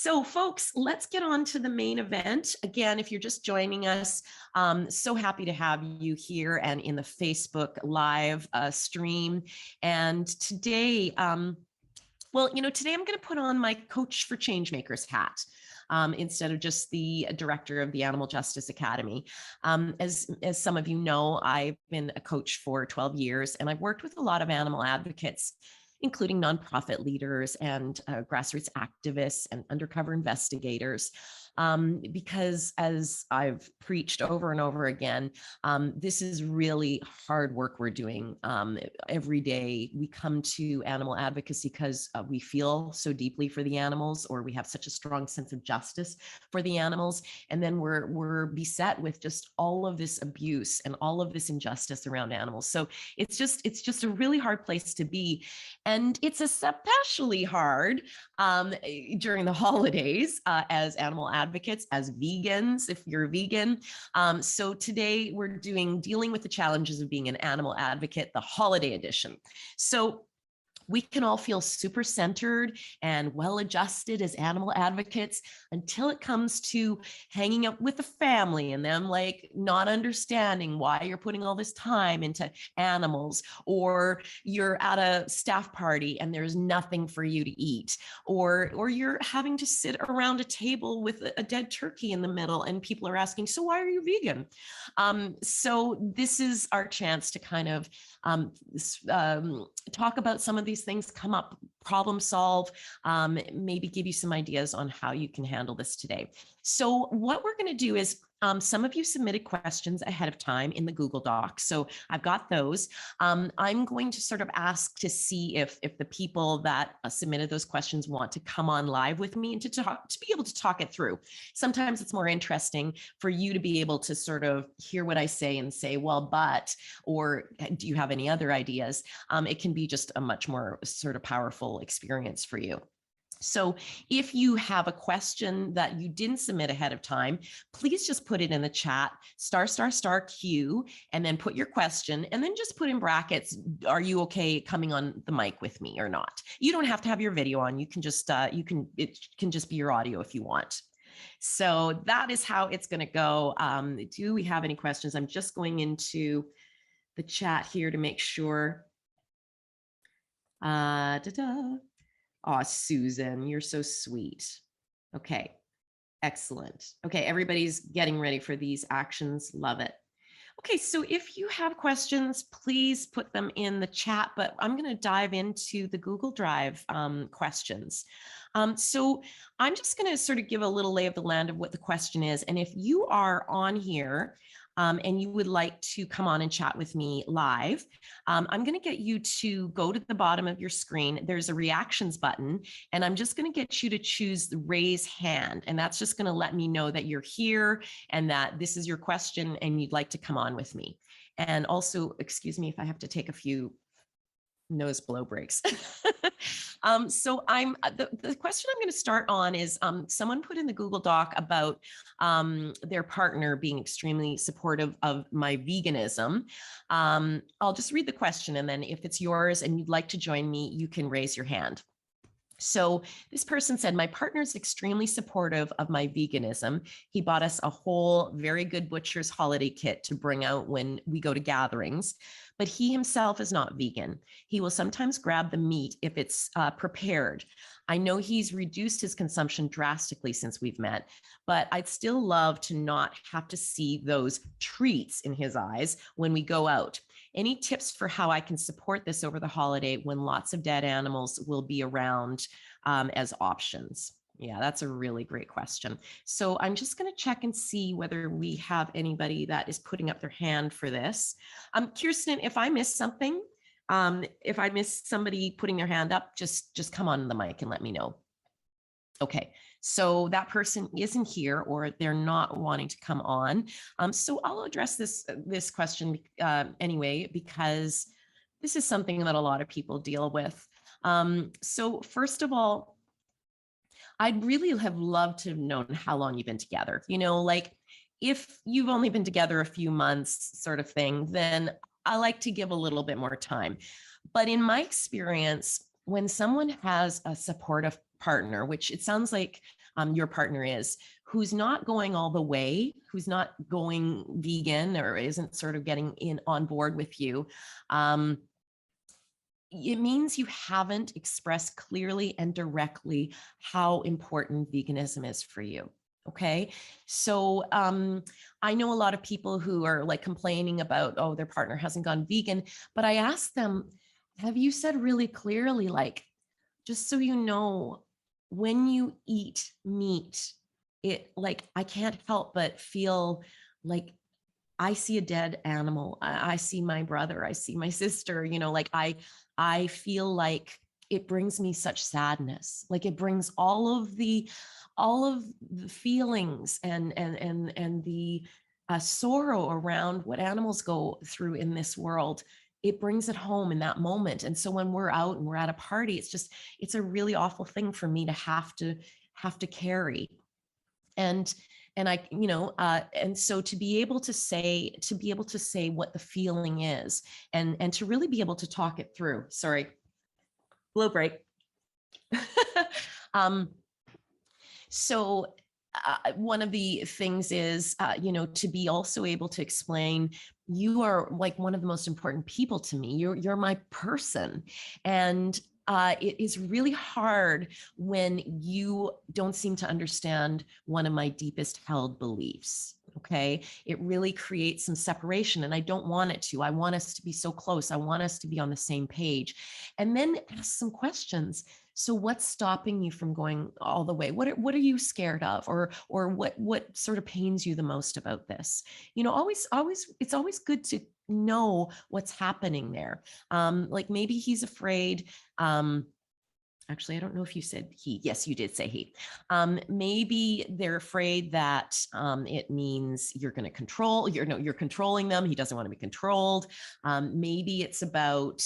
So folks, let's get on to the main event. Again, if you're just joining us, so happy to have you here and in the Facebook live stream. And today, today I'm going to put on my Coach for Changemakers hat. Instead of just the director of the Animal Justice Academy. As some of you know, I've been a coach for 12 years, and I've worked with a lot of animal advocates, including nonprofit leaders and grassroots activists and undercover investigators. Because as I've preached over and over again, this is really hard work we're doing every day. We come to animal advocacy because we feel so deeply for the animals, or we have such a strong sense of justice for the animals. And then we're beset with just all of this abuse and all of this injustice around animals. So it's just a really hard place to be. And it's especially hard during the holidays as animal advocates, as vegans, if you're a vegan. So today we're dealing with the challenges of being an animal advocate, the holiday edition. So we can all feel super centered and well-adjusted as animal advocates until it comes to hanging out with the family and them like not understanding why you're putting all this time into animals, or you're at a staff party and there's nothing for you to eat, or you're having to sit around a table with a dead turkey in the middle and people are asking, so why are you vegan? So this is our chance to kind of talk about some of these things, come up, problem solve, maybe give you some ideas on how you can handle this today. So what we're going to do is some of you submitted questions ahead of time in the Google Doc. So I've got those. I'm going to sort of ask to see if the people that submitted those questions want to come on live with me and to be able to talk it through. Sometimes it's more interesting for you to be able to sort of hear what I say and say, well, but, or do you have any other ideas? It can be just a much more sort of powerful experience for you. So if you have a question that you didn't submit ahead of time, please just put it in the chat, **Q, and then put your question, and then just put in brackets, are you okay coming on the mic with me or not? You don't have to have your video on. You can just, it can just be your audio if you want. So that is how it's going to go. Do we have any questions? I'm just going into the chat here to make sure. Oh, Susan, you're so sweet. Okay, excellent. Okay, everybody's getting ready for these actions. Love it. Okay, so if you have questions, please put them in the chat, but I'm going to dive into the Google Drive questions. So I'm just going to sort of give a little lay of the land of what the question is. And if you are on here and you would like to come on and chat with me live, I'm going to get you to go to the bottom of your screen. There's a reactions button, and I'm just going to get you to choose the raise hand. And that's just going to let me know that you're here and that this is your question and you'd like to come on with me. And also, excuse me if I have to take a few nose blow breaks. So the question I'm going to start on is someone put in the Google Doc about their partner being extremely supportive of my veganism. I'll just read the question, and then if it's yours and you'd like to join me, you can raise your hand. So this person said, my partner is extremely supportive of my veganism. He bought us a whole very good butcher's holiday kit to bring out when we go to gatherings, but he himself is not vegan. He will sometimes grab the meat if it's prepared. I know he's reduced his consumption drastically since we've met, but I'd still love to not have to see those treats in his eyes when we go out. Any tips for how I can support this over the holiday when lots of dead animals will be around as options? Yeah, that's a really great question. So I'm just going to check and see whether we have anybody that is putting up their hand for this. Kirsten, if I missed something, if I missed somebody putting their hand up, just come on the mic and let me know. Okay, so that person isn't here, or they're not wanting to come on. So I'll address this question anyway, because this is something that a lot of people deal with. So first of all, I'd really have loved to have known how long you've been together. You know, like if you've only been together a few months sort of thing, then I like to give a little bit more time. But in my experience, when someone has a supportive partner, which it sounds like your partner is, who's not going all the way, who's not going vegan or isn't sort of getting in on board with you, it means you haven't expressed clearly and directly how important veganism is for you. Okay. So I know a lot of people who are like complaining about, oh, their partner hasn't gone vegan, but I asked them, have you said really clearly, like, just so you know, when you eat meat, it, like, I can't help but feel like I see a dead animal. I see my brother, I see my sister, you know, like I feel like it brings me such sadness. Like it brings all of the feelings and the sorrow around what animals go through in this world. It brings it home in that moment. And so when we're out and we're at a party, it's a really awful thing for me to have to carry. And I, you know, and so to be able to say what the feeling is, and to really be able to talk it through. Sorry, blow break. So one of the things is, you know, to be also able to explain, you are like one of the most important people to me. You're my person. And it is really hard when you don't seem to understand one of my deepest held beliefs. Okay. It really creates some separation, and I don't want it to. I want us to be so close. I want us to be on the same page. And then ask some questions. So what's stopping you from going all the way? What are you scared of? Or what sort of pains you the most about this? You know, it's always good to know what's happening there. Like maybe he's afraid. Actually, I don't know if you said he. Yes, you did say he. Maybe they're afraid that it means you're going to control. You're controlling them. He doesn't want to be controlled. Maybe it's about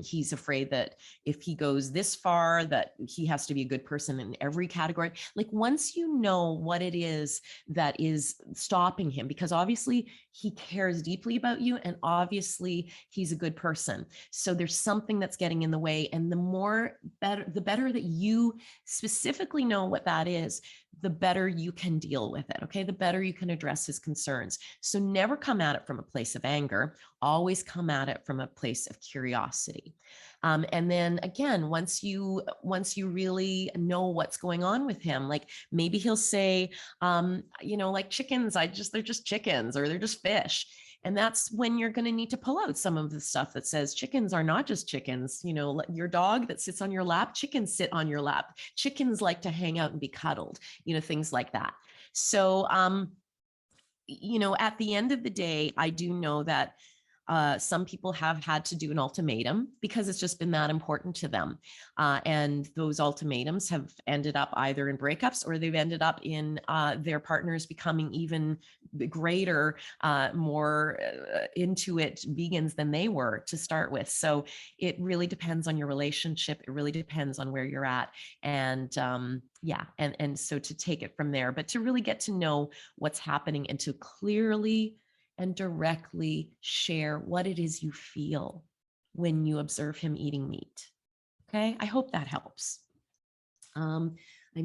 he's afraid that if he goes this far, that he has to be a good person in every category. Like once you know what it is that is stopping him, because obviously he cares deeply about you, and obviously he's a good person. So there's something that's getting in the way, and the better that you specifically know what that is, the better you can deal with it. Okay. The better you can address his concerns. So never come at it from a place of anger, always come at it from a place of curiosity. And then again, once you really know what's going on with him, like maybe he'll say, you know, like chickens, they're just chickens, or they're just fish. And that's when you're going to need to pull out some of the stuff that says chickens are not just chickens. You know, your dog that sits on your lap, chickens sit on your lap. Chickens like to hang out and be cuddled, you know, things like that. So, you know, at the end of the day, I do know that some people have had to do an ultimatum because it's just been that important to them. And those ultimatums have ended up either in breakups, or they've ended up in their partners becoming even greater, more into it vegans than they were to start with. So it really depends on your relationship. It really depends on where you're at. And yeah, and so to take it from there, but to really get to know what's happening and to clearly and directly share what it is you feel when you observe him eating meat. Okay, I hope that helps. I'm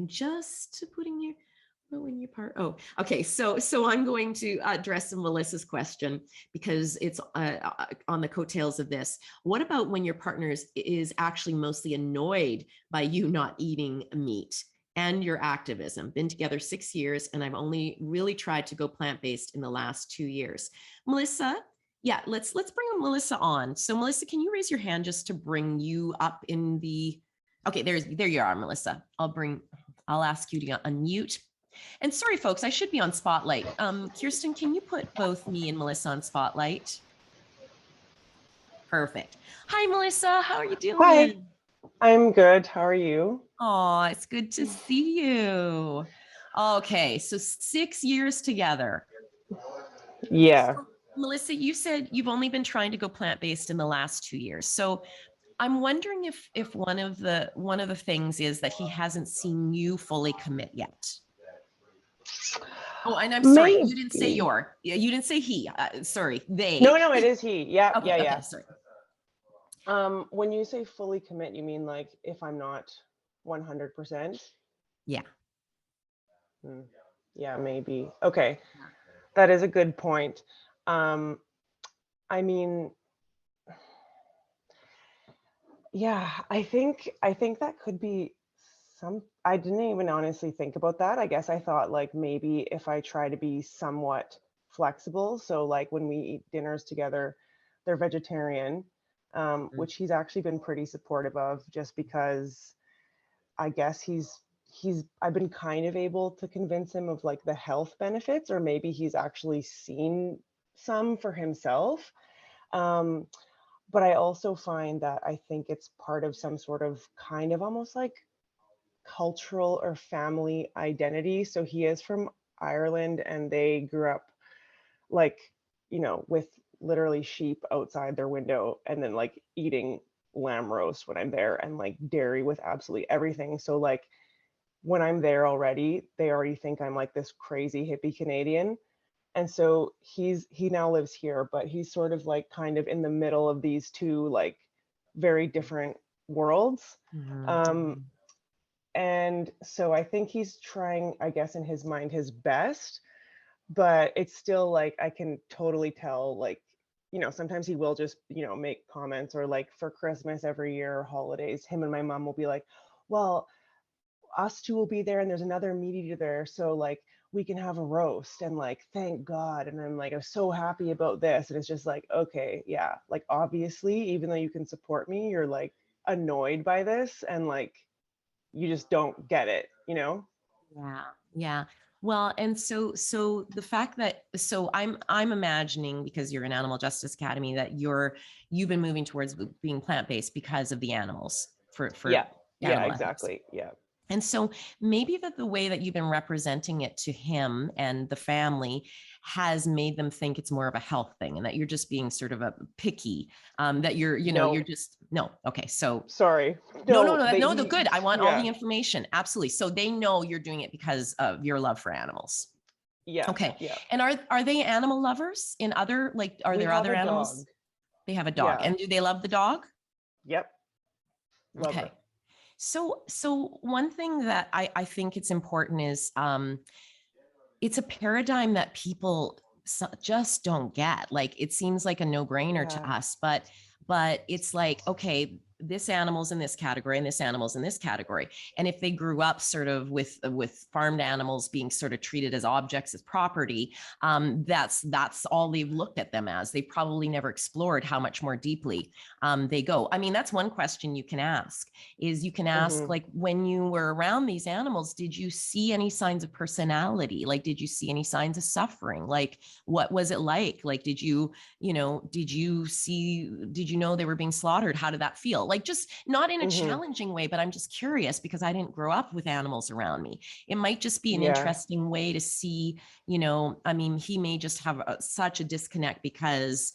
just putting your part. Oh, okay. So I'm going to address Melissa's question, because it's on the coattails of this. What about when your partner is actually mostly annoyed by you not eating meat and your activism? Been together 6 years, and I've only really tried to go plant-based in the last 2 years. Melissa, yeah, let's bring Melissa on. So Melissa, can you raise your hand just to bring you up in the, okay, there you are, Melissa. I'll ask you to unmute. And sorry, folks, I should be on Spotlight. Kirsten, can you put both me and Melissa on Spotlight? Perfect. Hi, Melissa. How are you doing? Hi, I'm good. How are you? Oh, it's good to see you. Okay, so 6 years together. Yeah. So, Melissa, you said you've only been trying to go plant-based in the last 2 years. So I'm wondering if one of the things is that he hasn't seen you fully commit yet. Oh, and I'm sorry, Maybe. you didn't say you didn't say he. Sorry, they. No, it is he. Yeah, Okay, yeah. sorry. When you say fully commit, you mean like if I'm not 100%? Yeah. Mm. Yeah, maybe. Okay. That is a good point. Um, I mean, yeah, I think that could be I didn't even honestly think about that. I guess I thought like maybe if I try to be somewhat flexible, so like when we eat dinners together, they're vegetarian, Mm. which he's actually been pretty supportive of just because I guess he's I've been kind of able to convince him of like the health benefits, or maybe he's actually seen some for himself. Um, but I also find that I think it's part of some sort of kind of almost like cultural or family identity. So he is from Ireland and they grew up like, with literally sheep outside their window and then like eating lamb roast when I'm there and like dairy with absolutely everything. So like when I'm there already, they already think I'm like this crazy hippie Canadian. And so he now lives here, but he's sort of like kind of in the middle of these two like very different worlds. Mhm, Um, mhm. and so I think he's trying, I guess, in his mind, his best, but it's still like I can totally tell, like, sometimes he will just, make comments or like for Christmas every year or holidays, him and my mom will be like, well, us two will be there and there's another meat eater there. So like we can have a roast and like thank God. And I'm like, I'm so happy about this. And it's just like, okay, yeah, like obviously, even though you can support me, you're like annoyed by this and like you just don't get it? Yeah, yeah. Well, and so the fact that I'm imagining, because you're an Animal Justice Academy, that you've been moving towards being plant-based because of the animals, Yeah. for Yeah, animal ethics. exactly. Yeah. And so maybe that the way that you've been representing it to him and the family has made them think it's more of a health thing, and that you're just being sort of a picky, that you're No, just, no. Okay. So sorry. no, no, No, no, they no, the he good. I want all the yeah. information. Absolutely. So they know you're doing it because of your love for animals. Yeah. Okay. Yeah. And are they animal lovers in other, like, are We there have other a animals? dog. They have a dog. Yeah. And do they love the dog? Yep. Love Okay. her. So one thing that I think it's important is, it's a paradigm that people just don't get. Like, it seems like a no-brainer Yeah. to us, but it's like, okay, this animal's in this category and this animal's in this category. And if they grew up sort of with farmed animals being sort of treated as objects, as property, that's all they've looked at them as. They probably never explored how much more deeply they go. I mean, that's one question you can ask, is you can ask, Hmm. like, when you were around these animals, did you see any signs of personality? Like, did you see any signs of suffering? Like, what was it like? Like, did you know they were being slaughtered? How did that feel? Like, just not in a Hmm. challenging way, but I'm just curious because I didn't grow up with animals around me. It might just be an Yeah. interesting way to see, I mean, he may just have such a disconnect because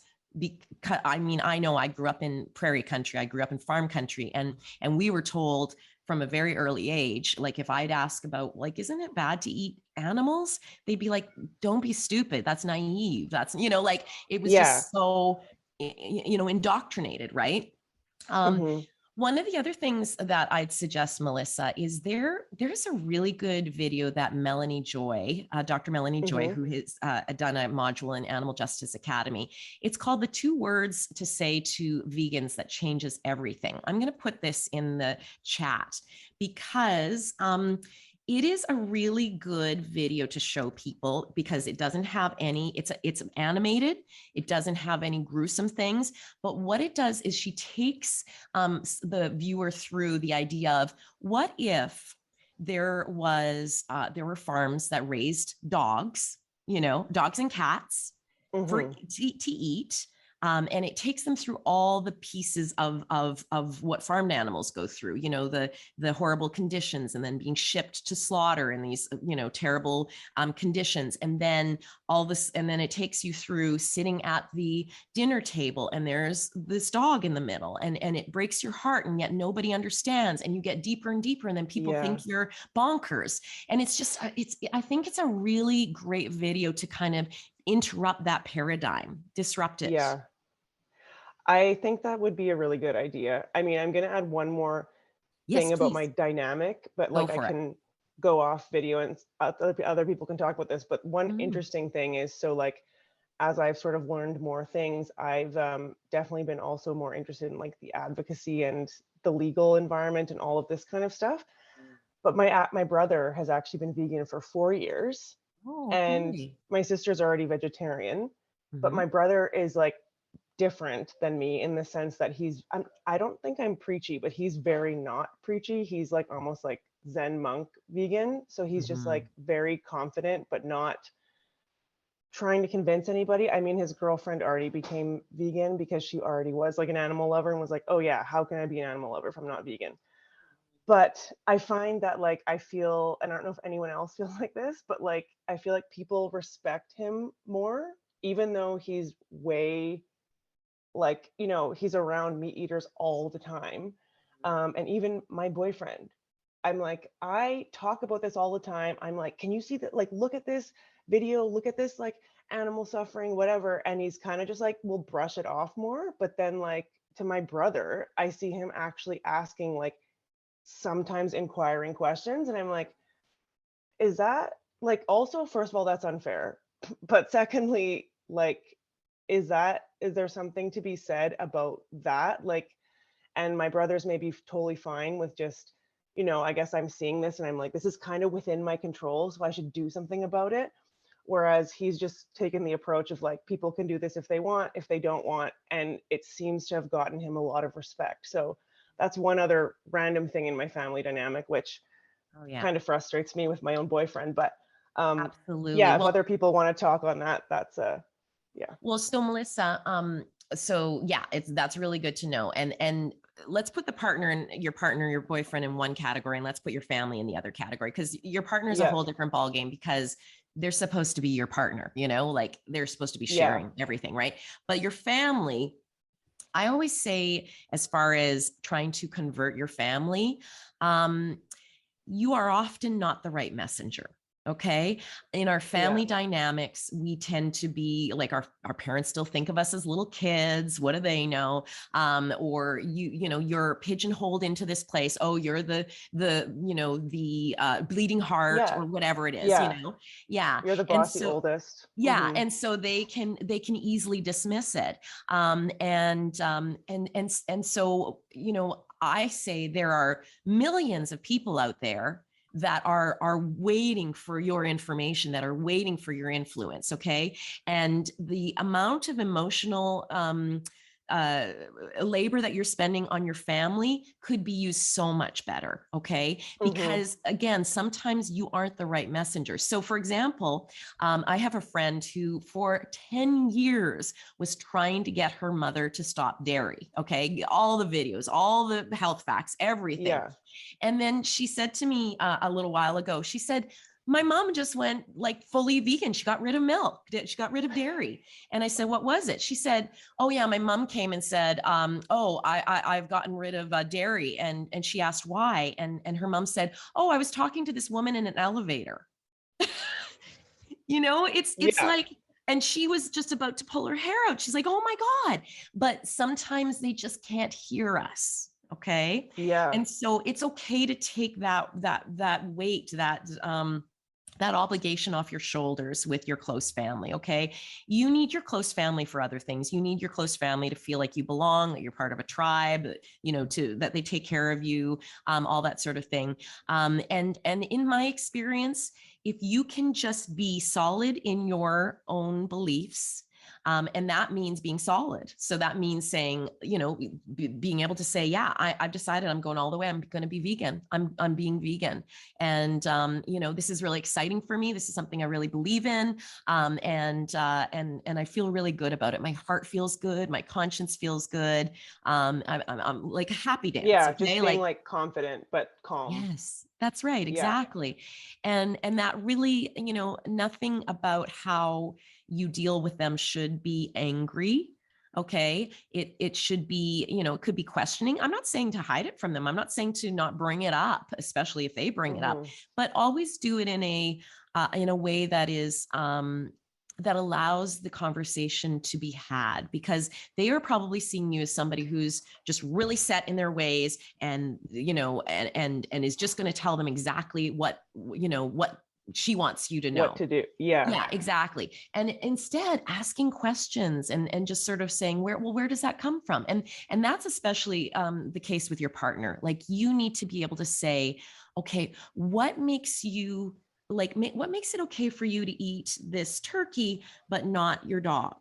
I mean, I know I grew up in prairie country, I grew up in farm country, and we were told from a very early age, like, if I'd ask about, like, isn't it bad to eat animals, they'd be like, don't be stupid, that's naive, that's, like, it was Yeah. just so, indoctrinated, right? um Hmm. One of the other things that I'd suggest, Melissa, is there's a really good video that Melanie Joy, Dr. Melanie Joy, Hmm. who has done a module in Animal Justice Academy. It's called The 2 Words to Say to Vegans That Changes Everything. I'm going to put this in the chat because it is a really good video to show people, because it doesn't have any, it's animated. It doesn't have any gruesome things, but what it does is she takes the viewer through the idea of, what if there were farms that raised dogs, dogs and cats Hmm. to eat. And it takes them through all the pieces of what farmed animals go through, the horrible conditions, and then being shipped to slaughter in these, terrible conditions. And then all this, and then it takes you through sitting at the dinner table, and there's this dog in the middle, and it breaks your heart, and yet nobody understands, and you get deeper and deeper, and then people Yeah. think you're bonkers. And it's just, I think it's a really great video to kind of interrupt that paradigm, disrupt it. Yeah. I think that would be a really good idea. I mean, I'm going to add one more Yes, thing about please my dynamic, but go like I for it. can go off video and other people can talk about this, but one Mm. interesting thing is, so like, as I've sort of learned more things, I've definitely been also more interested in like the advocacy and the legal environment and all of this kind of stuff. But my brother has actually been vegan for 4 years, Oh, and okay. my sister's already vegetarian. But Hmm. my brother is like different than me in the sense that I don't think I'm preachy, but he's very not preachy. He's like almost like Zen monk vegan. So he's just Hmm. like very confident, but not trying to convince anybody. I mean, his girlfriend already became vegan because she already was like an animal lover and was like, oh yeah, how can I be an animal lover if I'm not vegan? But I find that like I feel, and I don't know if anyone else feels like this, but like I feel like people respect him more, even though he's way like, he's around meat eaters all the time. And even my boyfriend, I'm like, I talk about this all the time. I'm like, can you see that? Like, look at this video, look at this, like, animal suffering, whatever. And he's kind of just like, will brush it off more. But then, like, to my brother, I see him actually asking, like, sometimes inquiring questions. And I'm like, is that like, also, first of all, that's unfair. But secondly, like, is there something to be said about that? Like, and my brothers may be totally fine with just, I guess I'm seeing this and I'm like, this is kind of within my control, so I should do something about it. Whereas he's just taken the approach of like, people can do this if they want, if they don't want, and it seems to have gotten him a lot of respect. So that's one other random thing in my family dynamic, which Oh, yeah, kind of frustrates me with my own boyfriend. But absolutely. yeah, if Well, other people want to talk on that, that's yeah. so Melissa, so yeah, that's really good to know. And let's put the partner and your partner, your boyfriend in one category, and let's put your family in the other category, because your partner is a Yeah. whole different ballgame, because they're supposed to be your partner, like they're supposed to be Yeah. sharing everything, right? But your family, I always say, as far as trying to convert your family, you are often not the right messenger. Okay. In our Yeah. family dynamics, we tend to be like, our parents still think of us as little kids. What do they know? Or you're pigeonholed into this place. Oh, you're the bleeding heart, Yeah. or whatever it is, Yeah. Yeah. You're the And bossy so, oldest. yeah, Mhm. and so they can easily dismiss it, and so I say there are millions of people out there that are waiting for your information, that are waiting for your influence. Okay, and the amount of emotional uh, labor that you're spending on your family could be used so much better. Okay, Mhm. because again, sometimes you aren't the right messenger. So, for example, I have a friend who, for 10 years, was trying to get her mother to stop dairy. Okay. All the videos, all the health facts, everything. Yeah. And then she said to me a little while ago, she said, my mom just went like fully vegan. She got rid of milk. She got rid of dairy. And I said, what was it? She said, oh yeah, my mom came and said, oh, I've gotten rid of dairy. And she asked why. And her mom said, oh, I was talking to this woman in an elevator. It's Yeah. like, and she was just about to pull her hair out. She's like, oh my God. But sometimes they just can't hear us. Okay. Yeah. And so it's okay to take that weight, that obligation off your shoulders with your close family. Okay. You need your close family for other things. You need your close family to feel like you belong, that you're part of a tribe, that they take care of you, all that sort of thing. And in my experience, if you can just be solid in your own beliefs, and that means being solid. So that means saying, being able to say, yeah, I've decided I'm going all the way. I'm going to be vegan. I'm being vegan. And, this is really exciting for me. This is something I really believe in. And I feel really good about it. My heart feels good. My conscience feels good. I'm like a happy dance. Yeah, just Okay. being Like, like confident but calm. yes, that's right. Yeah. Exactly. And that really, nothing about how you deal with them should be angry. Okay. It should be, it could be questioning. I'm not saying to hide it from them. I'm not saying to not bring it up, especially if they bring it up, Mhm. but always do it in a way that is that allows the conversation to be had, because they are probably seeing you as somebody who's just really set in their ways, and, you know, and is just going to tell them exactly what, you know, what she wants you to know. What to do. Yeah. Yeah, exactly. And instead asking questions, and just sort of saying, where does that come from? And that's especially the case with your partner. Like, you need to be able to say, okay, what makes you like, what makes it okay for you to eat this turkey, but not your dog?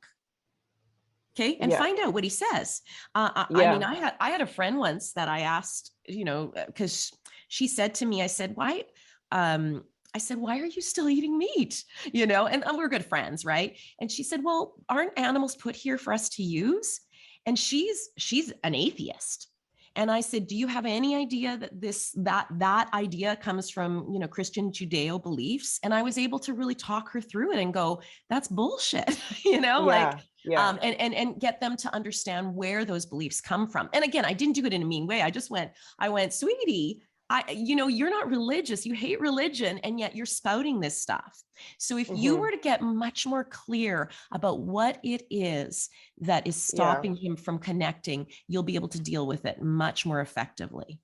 Okay. And Yeah. find out what he says. I mean, Yeah. I had a friend once that I asked, you know, because she said to me, I said, why are you still eating meat? You know, and we're good friends, right? And she said, well, aren't animals put here for us to use? And she's an atheist. And I said, do you have any idea that that idea comes from, you know, Christian Judeo beliefs? And I was able to really talk her through it and go, that's bullshit, you know, like, Yeah. and get them to understand where those beliefs come from. And again, I didn't do it in a mean way. I went, sweetie, you know, you're not religious, you hate religion, and yet you're spouting this stuff. So if you were to get much more clear about what it is that is stopping him from connecting, you'll be able to deal with it much more effectively.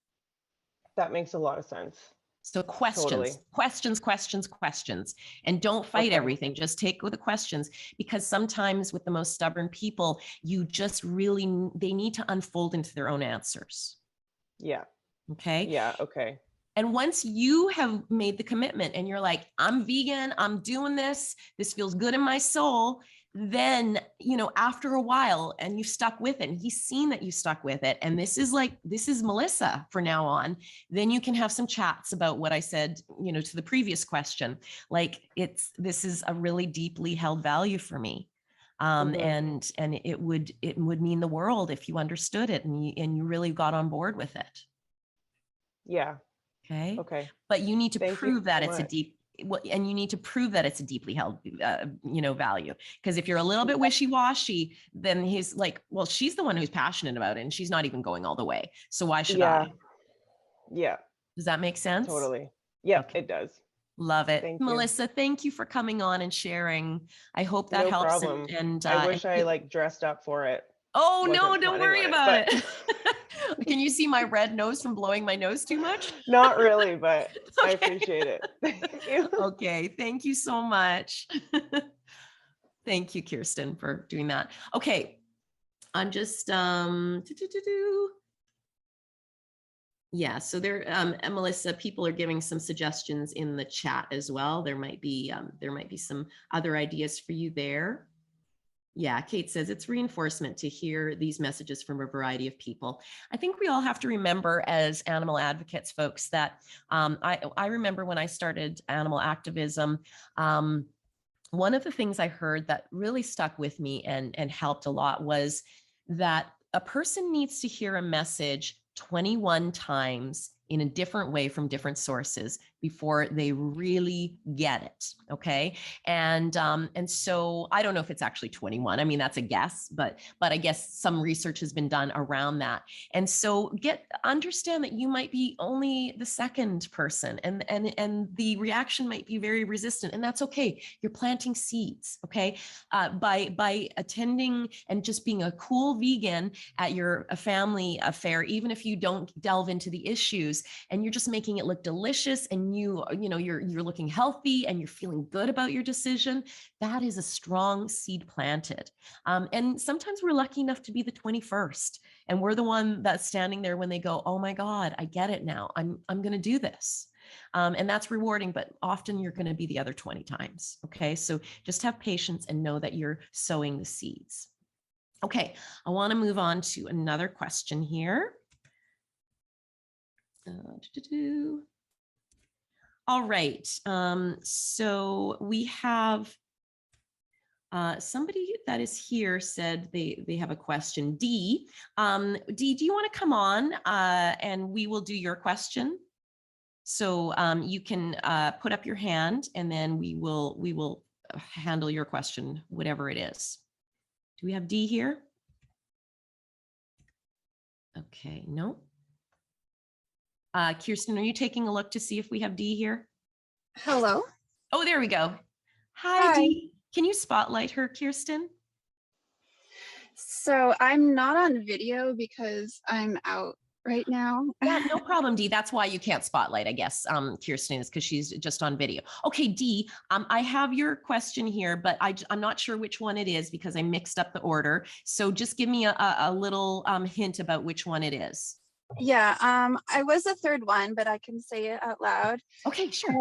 That makes a lot of sense. So questions, questions, and don't fight everything. Just take with the questions, because sometimes with the most stubborn people, you just really, they need to unfold into their own answers. Yeah. Okay. Yeah. Okay. And once you have made the commitment and you're like, I'm vegan, I'm doing this feels good in my soul, then, you know, after a while, and you stuck with it, and he's seen that you stuck with it, and this is Melissa for now on, then you can have some chats about what I said, you know, to the previous question. Like, this is a really deeply held value for me. And it would mean the world if you understood it, and you really got on board with it. Yeah. Okay. Okay. But you need to prove that so it's much. and you need to prove that it's a deeply held, you know, value. Because if you're a little bit wishy-washy, then he's like, well, she's the one who's passionate about it, and she's not even going all the way. So why should I? Yeah. Does that make sense? Totally. Yeah, Okay. it does. Love it. Thank you. Melissa, thank you for coming on and sharing. I hope that No helps. problem. And I wish I like dressed up for it. Oh, no, Wasn't don't planning worry on about but- it. Can you see my red nose from blowing my nose too much? Not really, but Okay. I appreciate it. Thank you. Okay. Thank you so much. Thank you, Kirsten, for doing that. Okay. I'm just, yeah, so there, and Melissa, people are giving some suggestions in the chat as well. There might be some other ideas for you there. Yeah, Kate says it's reinforcement to hear these messages from a variety of people. I think we all have to remember, as animal advocates, folks, that I remember when I started animal activism, one of the things I heard that really stuck with me and helped a lot was that a person needs to hear a message 21 times in a different way from different sources before they really get it. Okay. And so I don't know if it's actually 21. I mean, that's a guess, but I guess some research has been done around that. And so understand that you might be only the second person, and the reaction might be very resistant, and that's okay. You're planting seeds. Okay. By attending and just being a cool vegan at your family affair, even if you don't delve into the issues, and you're just making it look delicious, and you're looking healthy, and you're feeling good about your decision, that is a strong seed planted. And sometimes we're lucky enough to be the 21st, and we're the one that's standing there when they go, oh my God, I get it now. I'm going to do this. And that's rewarding, but often you're going to be the other 20 times. Okay. So just have patience and know that you're sowing the seeds. Okay. I want to move on to another question here. All right. So we have somebody that is here said they have a question. Dee, do you want to come on and we will do your question? So you can put up your hand, and then we will handle your question, whatever it is. Do we have Dee here? Okay, no. Kirsten, are you taking a look to see if we have Dee here? Hello. Oh, there we go. Hi, Dee. Can you spotlight her, Kirsten? So I'm not on video because I'm out right now. Yeah, no problem, Dee. That's why you can't spotlight, I guess, Kirsten, is because she's just on video. Okay, Dee, I have your question here, but I'm not sure which one it is because I mixed up the order. So just give me a little hint about which one it is. Yeah, I was the third one, but I can say it out loud. Okay, sure.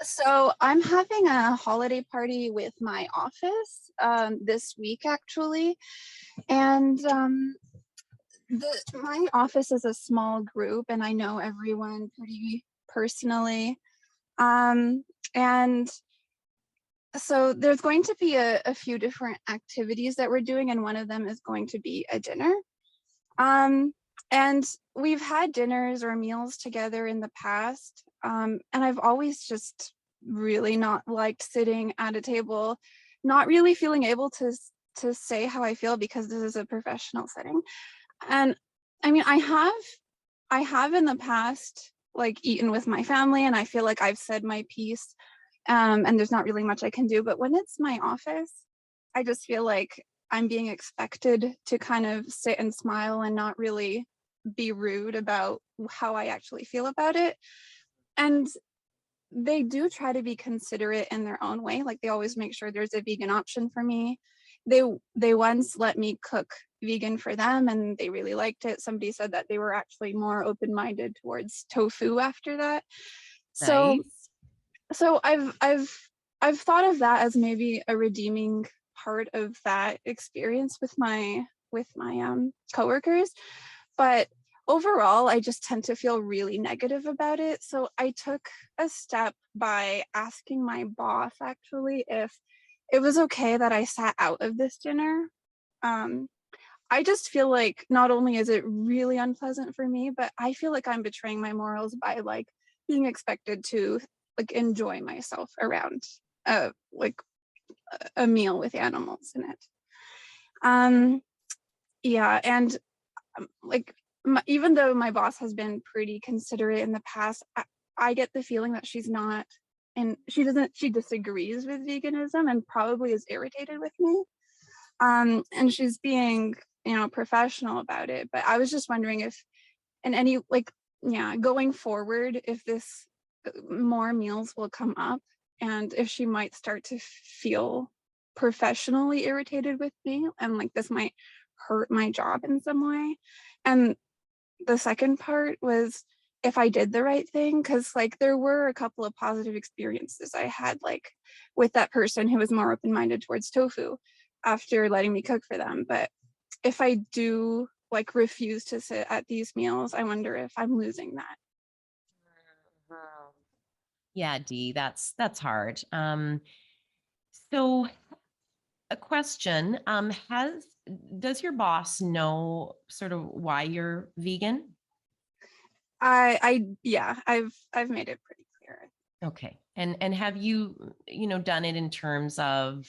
So I'm having a holiday party with my office this week, actually. And my office is a small group and I know everyone pretty personally. And so there's going to be a few different activities that we're doing, and one of them is going to be a dinner. And we've had dinners or meals together in the past. And I've always just really not liked sitting at a table, not really feeling able to say how I feel because this is a professional setting. And I mean, I have in the past like eaten with my family and I feel like I've said my piece, and there's not really much I can do. But when it's my office, I just feel like I'm being expected to kind of sit and smile and not really be rude about how I actually feel about it. And they do try to be considerate in their own way. Like they always make sure there's a vegan option for me. They once let me cook vegan for them and they really liked it. Somebody said that they were actually more open-minded towards tofu after that. So Nice. so I've thought of that as maybe a redeeming part of that experience with my coworkers. But overall, I just tend to feel really negative about it. So I took a step by asking my boss actually if it was okay that I sat out of this dinner. I just feel like not only is it really unpleasant for me, but I feel like I'm betraying my morals by like being expected to like enjoy myself around like a meal with animals in it. Yeah, and like even though my boss has been pretty considerate in the past, I get the feeling that she's not, and she disagrees with veganism and probably is irritated with me. And she's being, professional about it. But I was just wondering if, in any like, yeah, going forward, if this more meals will come up, and if she might start to feel professionally irritated with me, and like this might hurt my job in some way. And the second part was if I did the right thing, because like there were a couple of positive experiences I had like with that person who was more open-minded towards tofu after letting me cook for them. But if I do like refuse to sit at these meals, I wonder if I'm losing that. Yeah, Dee, that's hard. So a question, does your boss know sort of why you're vegan? Yeah, I've made it pretty clear. Okay. And have you, done it in terms of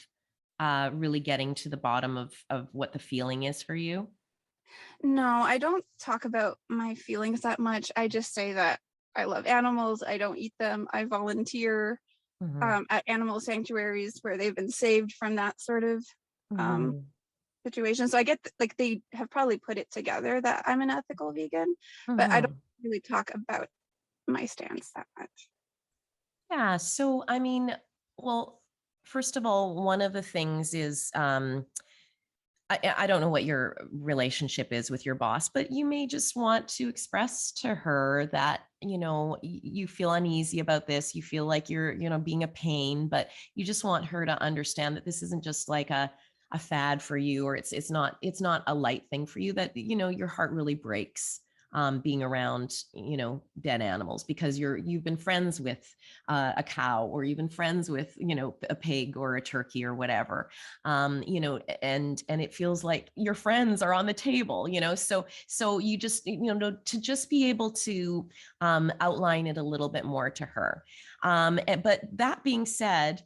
really getting to the bottom of what the feeling is for you? No, I don't talk about my feelings that much. I just say that I love animals. I don't eat them. I volunteer Mhm. at animal sanctuaries where they've been saved from that sort of Mhm. situation. So I get like they have probably put it together that I'm an ethical vegan, but I don't Mhm. really talk about my stance that much. Yeah. So, I mean, well, first of all, one of the things is, I don't know what your relationship is with your boss, but you may just want to express to her that, you feel uneasy about this. You feel like you're, being a pain, but you just want her to understand that this isn't just like a fad for you, or it's not a light thing for you, that, your heart really breaks being around, dead animals, because you've been friends with a cow, or you've been friends with, a pig or a turkey or whatever, and it feels like your friends are on the table, so you just, to just be able to outline it a little bit more to her. But that being said,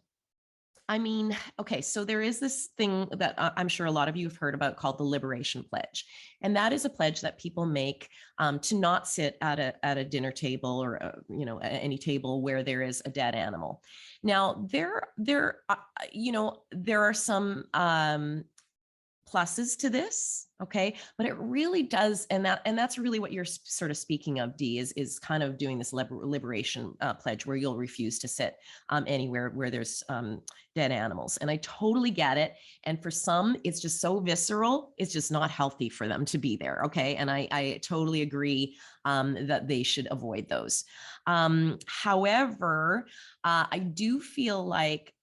I mean, okay, so there is this thing that I'm sure a lot of you have heard about called the Liberation Pledge. And that is a pledge that people make to not sit at a dinner table or, any table where there is a dead animal. Now, there are some pluses to this, okay, but it really does, and that's really what you're sort of speaking of, Dee, is kind of doing this liberation pledge where you'll refuse to sit anywhere where there's dead animals. And I totally get it. And for some, it's just so visceral, it's just not healthy for them to be there, okay? And I totally agree that they should avoid those. However, I do feel like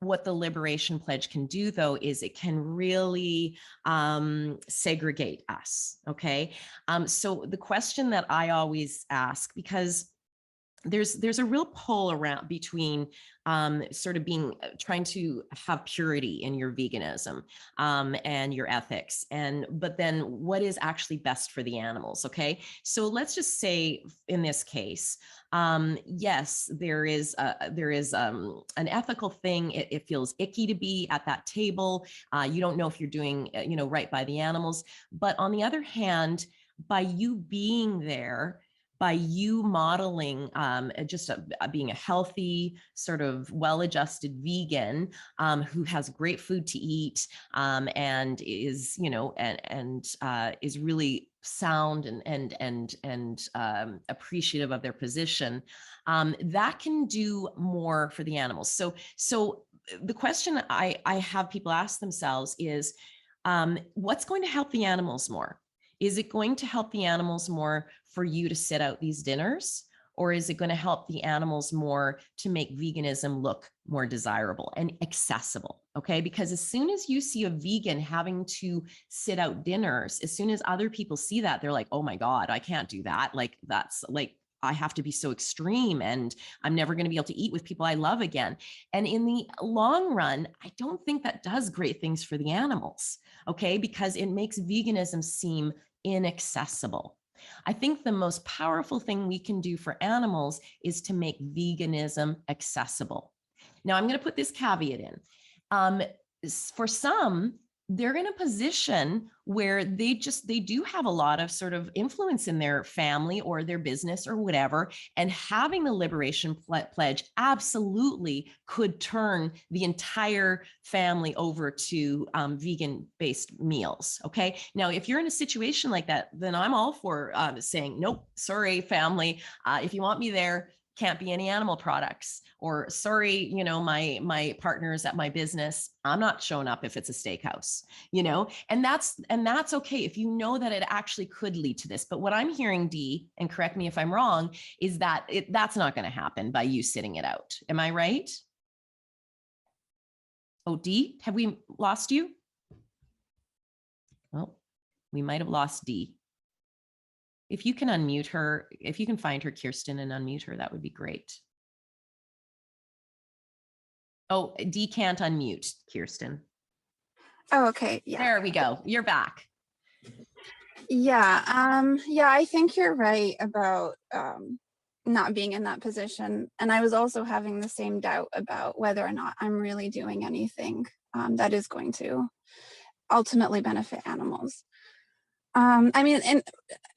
what the Liberation Pledge can do, though, is it can really segregate us, okay? So the question that I always ask, because there's a real pull around between sort of trying to have purity in your veganism and your ethics, but then what is actually best for the animals, okay? So let's just say in this case, yes, there is an ethical thing. It feels icky to be at that table. You don't know if you're doing right by the animals, but on the other hand, by you being there, by you modeling being a healthy, sort of well-adjusted vegan who has great food to eat and is, is really sound and appreciative of their position, that can do more for the animals. So the question I have people ask themselves is, what's going to help the animals more? Is it going to help the animals more for you to sit out these dinners? Or is it going to help the animals more to make veganism look more desirable and accessible? Okay, because as soon as you see a vegan having to sit out dinners, as soon as other people see that, they're like, oh my God, I can't do that. Like, that's like, I have to be so extreme and I'm never going to be able to eat with people I love again. And in the long run, I don't think that does great things for the animals, okay, because it makes veganism seem inaccessible. I think the most powerful thing we can do for animals is to make veganism accessible. Now, I'm going to put this caveat in. For some, they're in a position where they do have a lot of sort of influence in their family or their business or whatever. And having the Liberation Pledge absolutely could turn the entire family over to vegan-based meals, okay? Now, if you're in a situation like that, then I'm all for saying, nope, sorry, family, if you want me there, can't be any animal products, or sorry, my partners at my business, I'm not showing up if it's a steakhouse, and that's okay if you know that it actually could lead to this. But what I'm hearing, Dee, and correct me if I'm wrong, is that that's not going to happen by you sitting it out. Am I right? Oh, Dee, have we lost you? Well, we might have lost Dee. If you can unmute her, if you can find her, Kirsten, and unmute her, that would be great. Oh, Dee can't unmute, Kirsten. Oh, okay. Yeah. There we go. You're back. Yeah. I think you're right about not being in that position. And I was also having the same doubt about whether or not I'm really doing anything that is going to ultimately benefit animals. I mean, and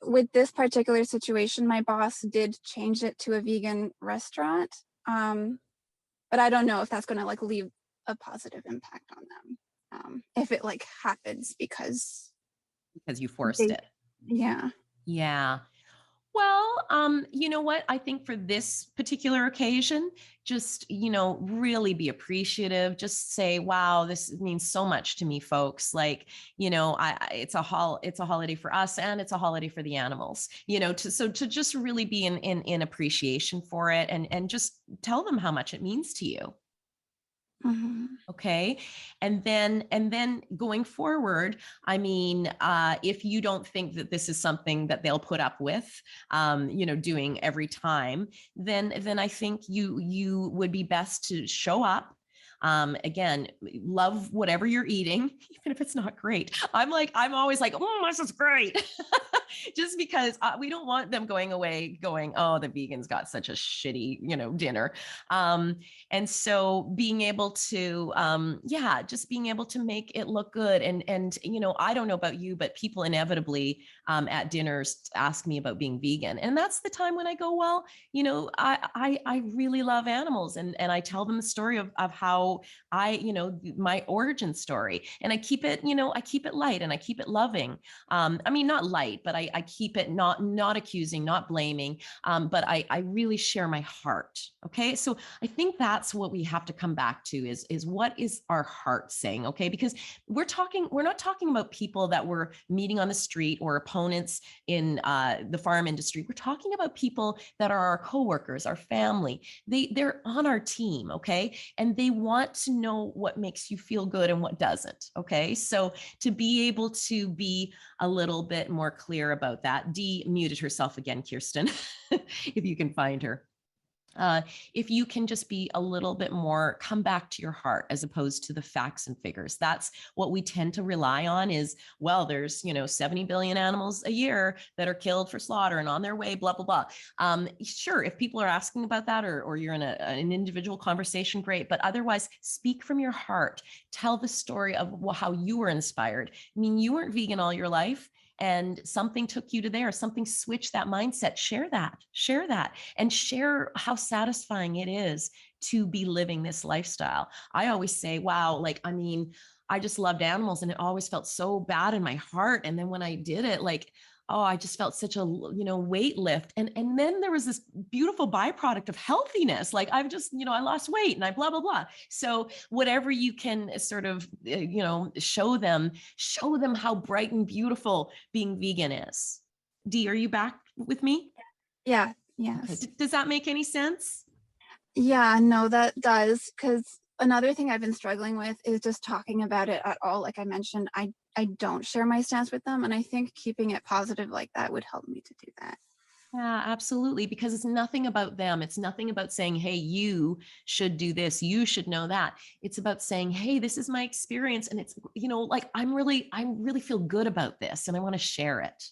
with this particular situation, my boss did change it to a vegan restaurant. But I don't know if that's going to like leave a positive impact on them. If it like happens because you forced it. Yeah. Yeah. Well, you know what? I think for this particular occasion, just, really be appreciative. Just say, wow, this means so much to me, folks. Like, it's a holiday for us and it's a holiday for the animals, to just really be in appreciation for it and just tell them how much it means to you. Mm-hmm. Okay. And then going forward, I mean, if you don't think that this is something that they'll put up with, doing every time, then I think you would be best to show up. Again, love whatever you're eating, even if it's not great. I'm always like, oh, this is great. Just because we don't want them going away going, oh, the vegans got such a shitty, dinner. And so being able to, just being able to make it look good. And, I don't know about you, but people inevitably at dinners ask me about being vegan. And that's the time when I go, well, I really love animals. And I tell them the story of how my origin story, and I keep it light and I keep it loving. I mean, not light, but I keep it not accusing, not blaming. But I really share my heart. Okay. So I think that's what we have to come back to is what is our heart saying? Okay. Because we're not talking about people that we're meeting on the street or opponents in the farm industry. We're talking about people that are our coworkers, our family. They're on our team. Okay. And they want to know what makes you feel good and what doesn't. Okay. So to be able to be a little bit more clear about that. Dee muted herself again, Kirsten, if you can find her. If you can just be a little bit more, come back to your heart as opposed to the facts and figures. That's what we tend to rely on is, well, there's, 70 billion animals a year that are killed for slaughter and on their way, blah, blah, blah. Sure, if people are asking about that or you're in an individual conversation, great. But otherwise, speak from your heart. Tell the story of how you were inspired. I mean, you weren't vegan all your life. And something took you to there, something switched that mindset. Share that, and share how satisfying it is to be living this lifestyle. I always say, wow, I just loved animals and it always felt so bad in my heart. And then when I did it, oh, I just felt such a, weight lift. And then there was this beautiful byproduct of healthiness. I've just, I lost weight and I blah, blah, blah. So whatever you can sort of, show them how bright and beautiful being vegan is. Dee, are you back with me? Yeah. Yes. Okay. Does that make any sense? Yeah, no, that does. Because another thing I've been struggling with is just talking about it at all. Like I mentioned, I don't share my stance with them. And I think keeping it positive like that would help me to do that. Yeah, absolutely. Because it's nothing about them. It's nothing about saying, hey, you should do this. You should know that. It's about saying, hey, this is my experience. And it's, I really feel good about this and I want to share it.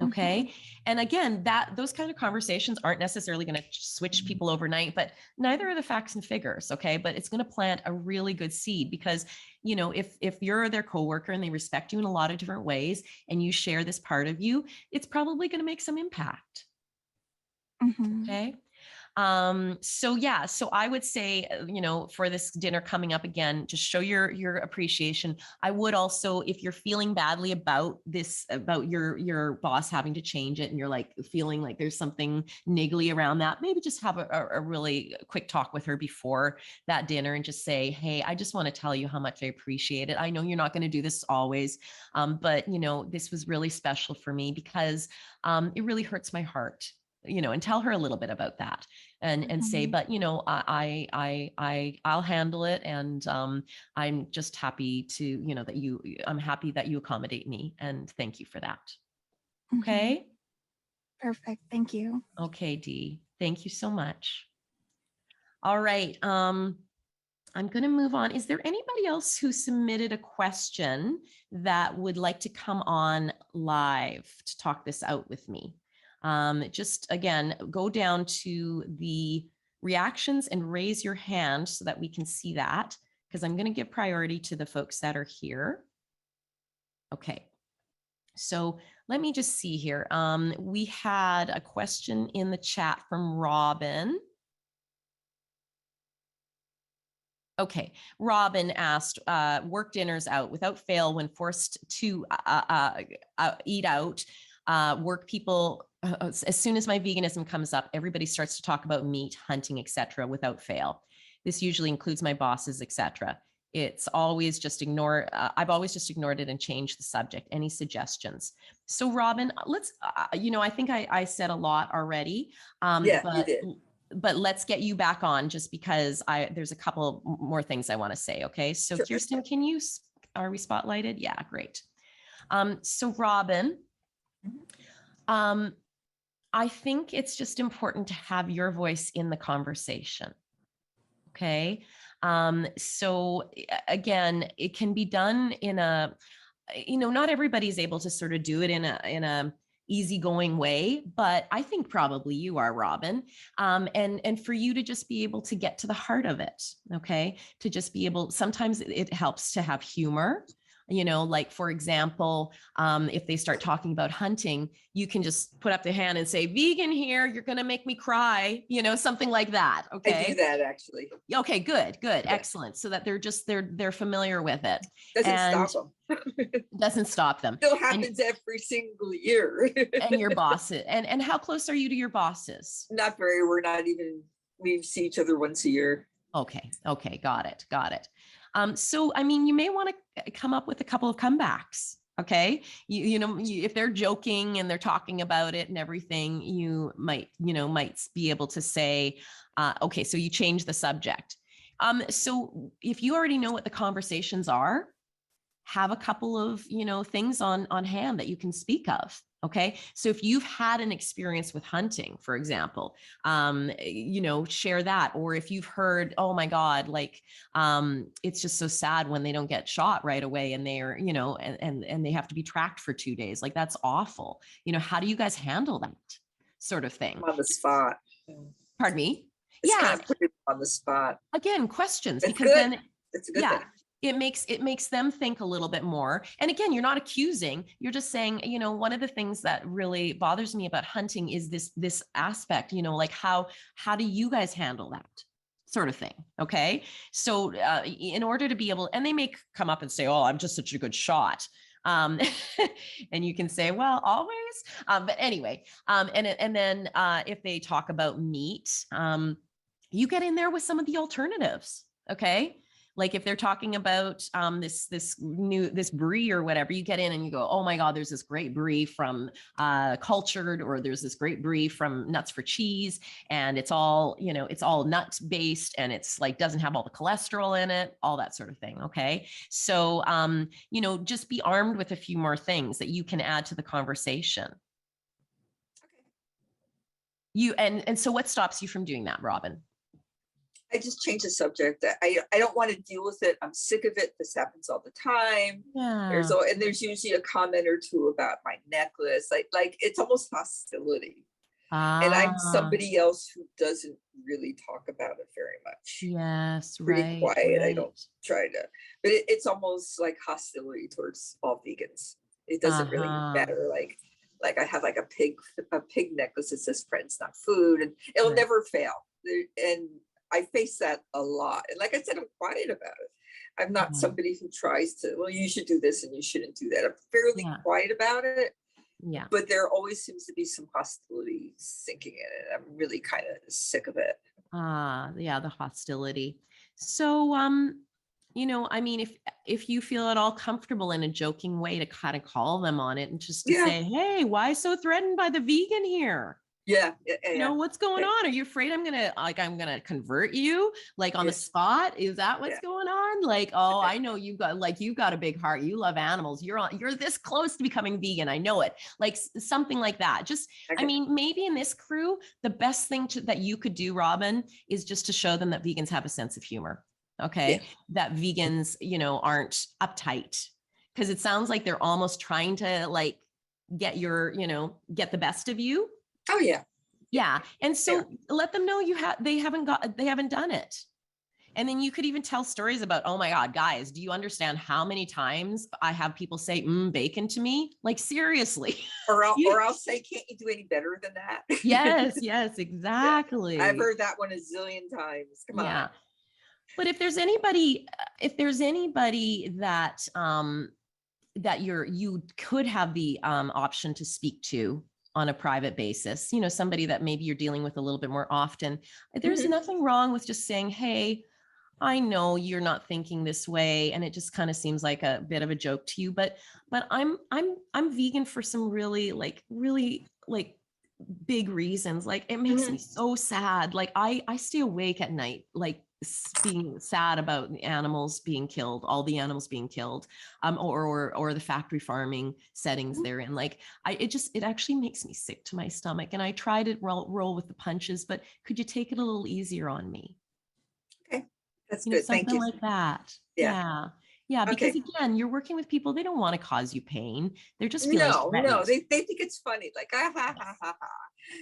Okay. Mm-hmm. And again, those kind of conversations aren't necessarily going to switch people overnight, but neither are the facts and figures. Okay. But it's going to plant a really good seed because, if you're their coworker and they respect you in a lot of different ways and you share this part of you, it's probably going to make some impact. Mm-hmm. Okay. So I would say, for this dinner coming up again, just show your appreciation. I would also, if you're feeling badly about this, about your boss having to change it and you're feeling like there's something niggly around that, maybe just have a really quick talk with her before that dinner and just say, hey, I just want to tell you how much I appreciate it. I know you're not going to do this always, but this was really special for me because it really hurts my heart. And tell her a little bit about that and say, but I'll handle it. And I'm just happy to, I'm happy that you accommodate me. And thank you for that. Mm-hmm. Okay. Perfect. Thank you. Okay, Dee. Thank you so much. All right. I'm going to move on. Is there anybody else who submitted a question that would like to come on live to talk this out with me? Just again, go down to the reactions and raise your hand so that we can see that, because I'm going to give priority to the folks that are here. Okay. So let me just see here. We had a question in the chat from Robin. Okay, Robin asked, work dinners out without fail when forced to eat out. Work people, as soon as my veganism comes up, everybody starts to talk about meat, hunting, etc. without fail. This usually includes my bosses, etc. It's always just I've always just ignored it and changed the subject. Any suggestions? So Robin, let's, I think I said a lot already. Yeah, but, you did. But let's get you back on just because there's a couple more things I want to say. Okay. So Sure. Kirsten, are we spotlighted? Yeah, great. So Robin, I think it's just important to have your voice in the conversation. Okay. So again, it can be done in a, not everybody's able to sort of do it in a easygoing way, but I think probably you are, Robin. And for you to just be able to get to the heart of it, okay? To just be able, sometimes it helps to have humor. Like for example, if they start talking about hunting, you can just put up the hand and say, vegan here, you're going to make me cry, something like that. Okay. I do that actually. Okay, good, Yeah. excellent. So that they're familiar with it. Doesn't stop them. Doesn't stop them. Still happens every single year. And your bosses, and how close are you to your bosses? Not very, we see each other once a year. Okay, got it. So, I mean, you may want to come up with a couple of comebacks. Okay. If they're joking and they're talking about it and everything, you might be able to say, okay, so you change the subject. So if you already know what the conversations are, have a couple of, things on hand that you can speak of. Okay. So if you've had an experience with hunting, for example, share that. Or if you've heard, oh my God, like, it's just so sad when they don't get shot right away and they're, and they have to be tracked for 2 days. Like, that's awful. How do you guys handle that sort of thing? On the spot. Pardon me? It's Yeah. kind of put it on the spot. Again, questions, It's because good. then It's a good yeah. thing. It makes them think a little bit more. And again, you're not accusing, you're just saying, one of the things that really bothers me about hunting is this aspect, like how do you guys handle that sort of thing? Okay. So in order to be able, and they may come up and say, oh, I'm just such a good shot. And you can say, well, always. But anyway, and then if they talk about meat, you get in there with some of the alternatives. Okay. Like if they're talking about this brie or whatever, you get in and you go, oh my God, there's this great brie from Cultured, or there's this great brie from Nuts for Cheese, and it's all nut based, and it's like doesn't have all the cholesterol in it, all that sort of thing. Okay, so just be armed with a few more things that you can add to the conversation. And so what stops you from doing that, Robin? I just change the subject. I don't want to deal with it. I'm sick of it. This happens all the time. Yeah. There's usually a comment or two about my necklace. Like it's almost hostility. And I'm somebody else who doesn't really talk about it very much. Yes, Pretty right. quiet. Right. I don't try to, but it's almost like hostility towards all vegans. It doesn't really matter. Like I have like a pig necklace that says "Friends, not food," and it'll never fail. And I face that a lot. And like I said, I'm quiet about it. I'm not somebody who tries to, well, you should do this and you shouldn't do that. I'm fairly quiet about it. Yeah. But there always seems to be some hostility sinking in it. I'm really kind of sick of it. Yeah, the hostility. So, I mean, if you feel at all comfortable in a joking way to kind of call them on it and just to say, hey, why so threatened by the vegan here? Yeah. What's going on? Are you afraid I'm gonna convert you like on the spot? Is that what's going on? Like, oh, I know you've got a big heart. You love animals. You're this close to becoming vegan. I know it. Like something like that. Just, I mean, maybe in this crew, the best thing that you could do, Robin, is just to show them that vegans have a sense of humor. Okay. Yeah. That vegans, aren't uptight, because it sounds like they're almost trying to like get the best of you. Oh yeah. Yeah. And so let them know they haven't done it. And then you could even tell stories about, oh my God, guys, do you understand how many times I have people say bacon to me? Like, seriously. Or I'll say, can't you do any better than that? Yes, exactly. Yeah. I've heard that one a zillion times. Come on. But if there's anybody that that you could have the option to speak to on a private basis, somebody that maybe you're dealing with a little bit more often, there's nothing wrong with just saying, hey, I know you're not thinking this way, and it just kind of seems like a bit of a joke to you, but I'm vegan for some really big reasons. Like, it makes me so sad. Like I stay awake at night, like being sad about the animals being killed, all the animals being killed, or the factory farming settings they're in. Like it actually makes me sick to my stomach. And I try to roll with the punches, but could you take it a little easier on me? Okay. That's You know, good. Thank something you. like that. Yeah. Yeah. Yeah. Because Okay. again, you're working with people, they don't want to cause you pain. They're just feeling No, threatened. they think it's funny, like ah, ha, ha, ha, ha.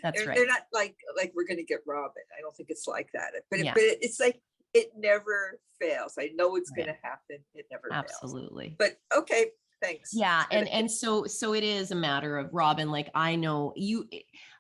That's They're right. not like we're gonna get Robin. I don't think it's like that. But Yeah. it's like it never fails. I know it's Right. gonna happen. It never fails. Absolutely. But okay, thanks. Yeah. And so it is a matter of, Robin, like, I know you,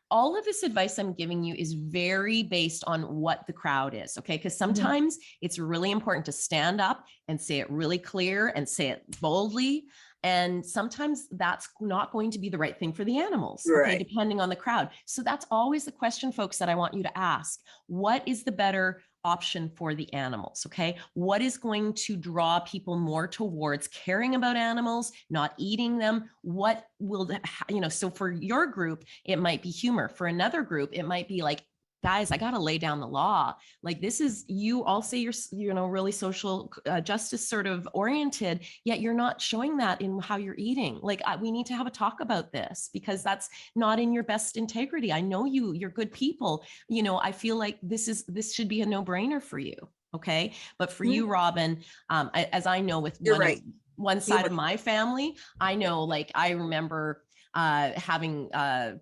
all of this advice I'm giving you is very based on what the crowd is. Okay. Because sometimes it's really important to stand up and say it really clear and say it boldly. And sometimes that's not going to be the right thing for the animals, okay, Right. depending on the crowd. So that's always the question, folks, that I want you to ask. What is the better option for the animals? Okay. What is going to draw people more towards caring about animals, not eating them? What will, you know, so for your group, it might be humor. For another group, it might be like, guys, I got to lay down the law. Like, this is, you all say you're, you know, really social justice sort of oriented, yet you're not showing that in how you're eating. Like, we need to have a talk about this, because that's not in your best integrity. I know you're good people. You know, I feel like this should be a no-brainer for you. Okay. But for you, Robin, as I know with You're right. one side of my family, I know, like, I remember having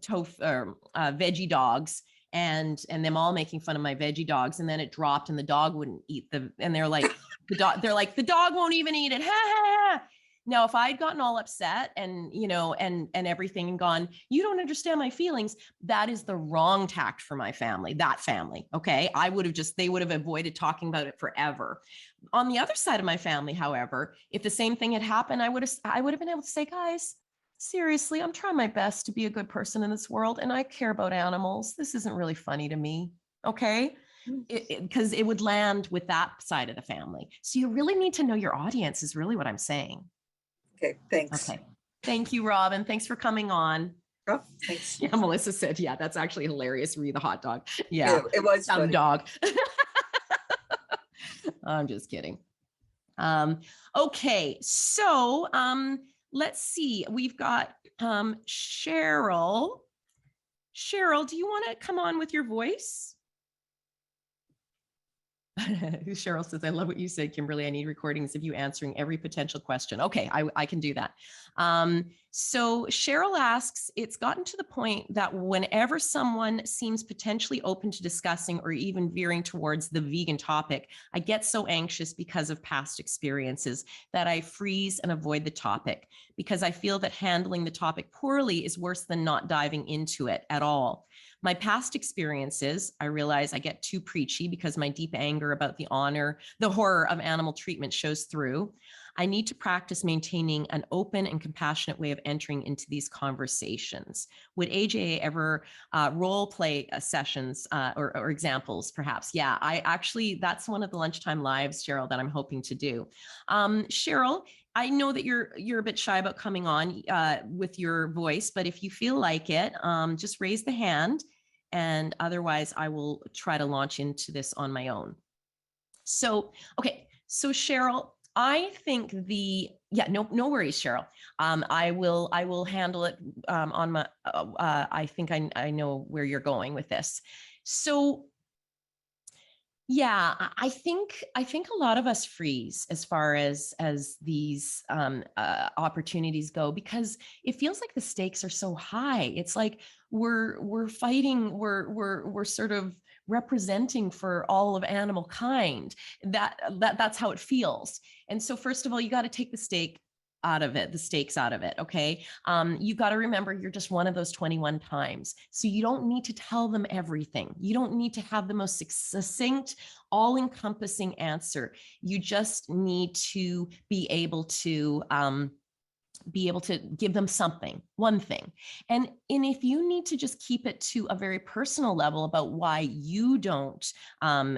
tofu or veggie dogs, and them all making fun of my veggie dogs, and then it dropped and the dog wouldn't eat and they're like, the dog won't even eat it. Ha, ha, ha. Now, if I'd gotten all upset and, you know, and everything, and gone, you don't understand my feelings, that is the wrong tact for my family, that family. Okay. They would have avoided talking about it forever. On the other side of my family, however, if the same thing had happened, I would have been able to say, guys, seriously, I'm trying my best to be a good person in this world, and I care about animals. This isn't really funny to me. Okay. Because it would land with that side of the family. So you really need to know your audience, is really what I'm saying. Okay, thanks. Okay. Thank you, Robin. Thanks for coming on. Oh, thanks. Yeah, Melissa said, yeah, that's actually hilarious. Re the hot dog. Yeah. It was Dumb funny. dog. I'm just kidding. Okay. So let's see. We've got Cheryl. Cheryl, do you want to come on with your voice? Cheryl says, I love what you said, Kimberly. I need recordings of you answering every potential question. Okay, I can do that. So Cheryl asks, it's gotten to the point that whenever someone seems potentially open to discussing or even veering towards the vegan topic, I get so anxious because of past experiences that I freeze and avoid the topic, because I feel that handling the topic poorly is worse than not diving into it at all. My past experiences, I realize I get too preachy because my deep anger about the horror of animal treatment shows through. I need to practice maintaining an open and compassionate way of entering into these conversations. Would AJA ever role play sessions or examples, perhaps? Yeah, that's one of the lunchtime lives, Cheryl, that I'm hoping to do. Cheryl, I know that you're a bit shy about coming on with your voice, but if you feel like it, just raise the hand. And otherwise, I will try to launch into this on my own. So, okay. So Cheryl, I think no worries, Cheryl. I will handle it on my, I think I know where you're going with this. So yeah, I think a lot of us freeze as far as these opportunities go, because it feels like the stakes are so high. It's like we're fighting, we're sort of representing for all of animal kind. That's how it feels. And so first of all, you got to take the stakes out of it. Okay. You got to remember you're just one of those 21 times. So you don't need to tell them everything. You don't need to have the most succinct, all-encompassing answer. You just need to be able to give them something, one thing. And if you need to just keep it to a very personal level about why you don't,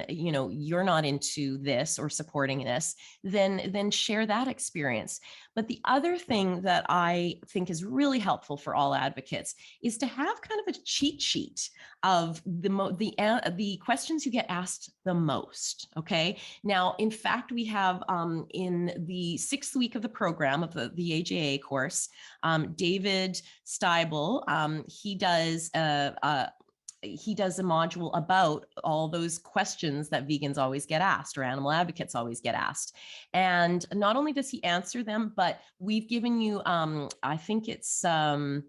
you're not into this or supporting this, then share that experience. But the other thing that I think is really helpful for all advocates is to have kind of a cheat sheet of the questions you get asked the most. Okay. Now, in fact, we have in the 6th week of the program of the AJA course, David Steibel, he does he does a module about all those questions that vegans always get asked or animal advocates always get asked. And not only does he answer them, but we've given you, I think it's the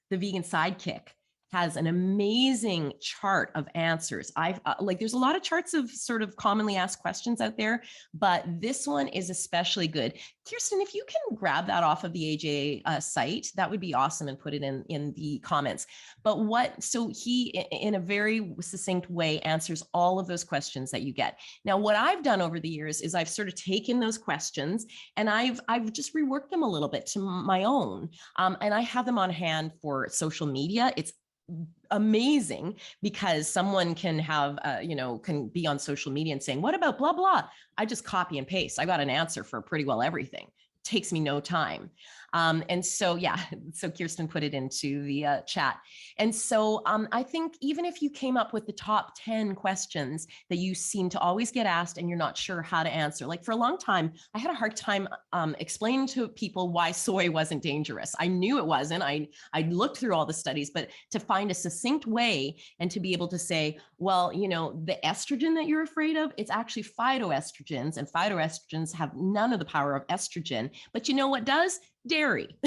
Vegan Sidekick has an amazing chart of answers. Like there's a lot of charts of sort of commonly asked questions out there, but this one is especially good. Kirsten, if you can grab that off of the AJA site, that would be awesome, and put it in the comments. But so he, in a very succinct way, answers all of those questions that you get. Now, what I've done over the years is I've sort of taken those questions and I've just reworked them a little bit to my own. And I have them on hand for social media. It's amazing because someone can have, can be on social media and saying, what about blah, blah? I just copy and paste. I got an answer for pretty well everything. It takes me no time. And so, yeah, so Kirsten put it into the chat. And so I think even if you came up with the top 10 questions that you seem to always get asked and you're not sure how to answer, like for a long time, I had a hard time explaining to people why soy wasn't dangerous. I knew it wasn't. I looked through all the studies, but to find a succinct way and to be able to say, well, the estrogen that you're afraid of, it's actually phytoestrogens, and phytoestrogens have none of the power of estrogen. But you know what does? Dairy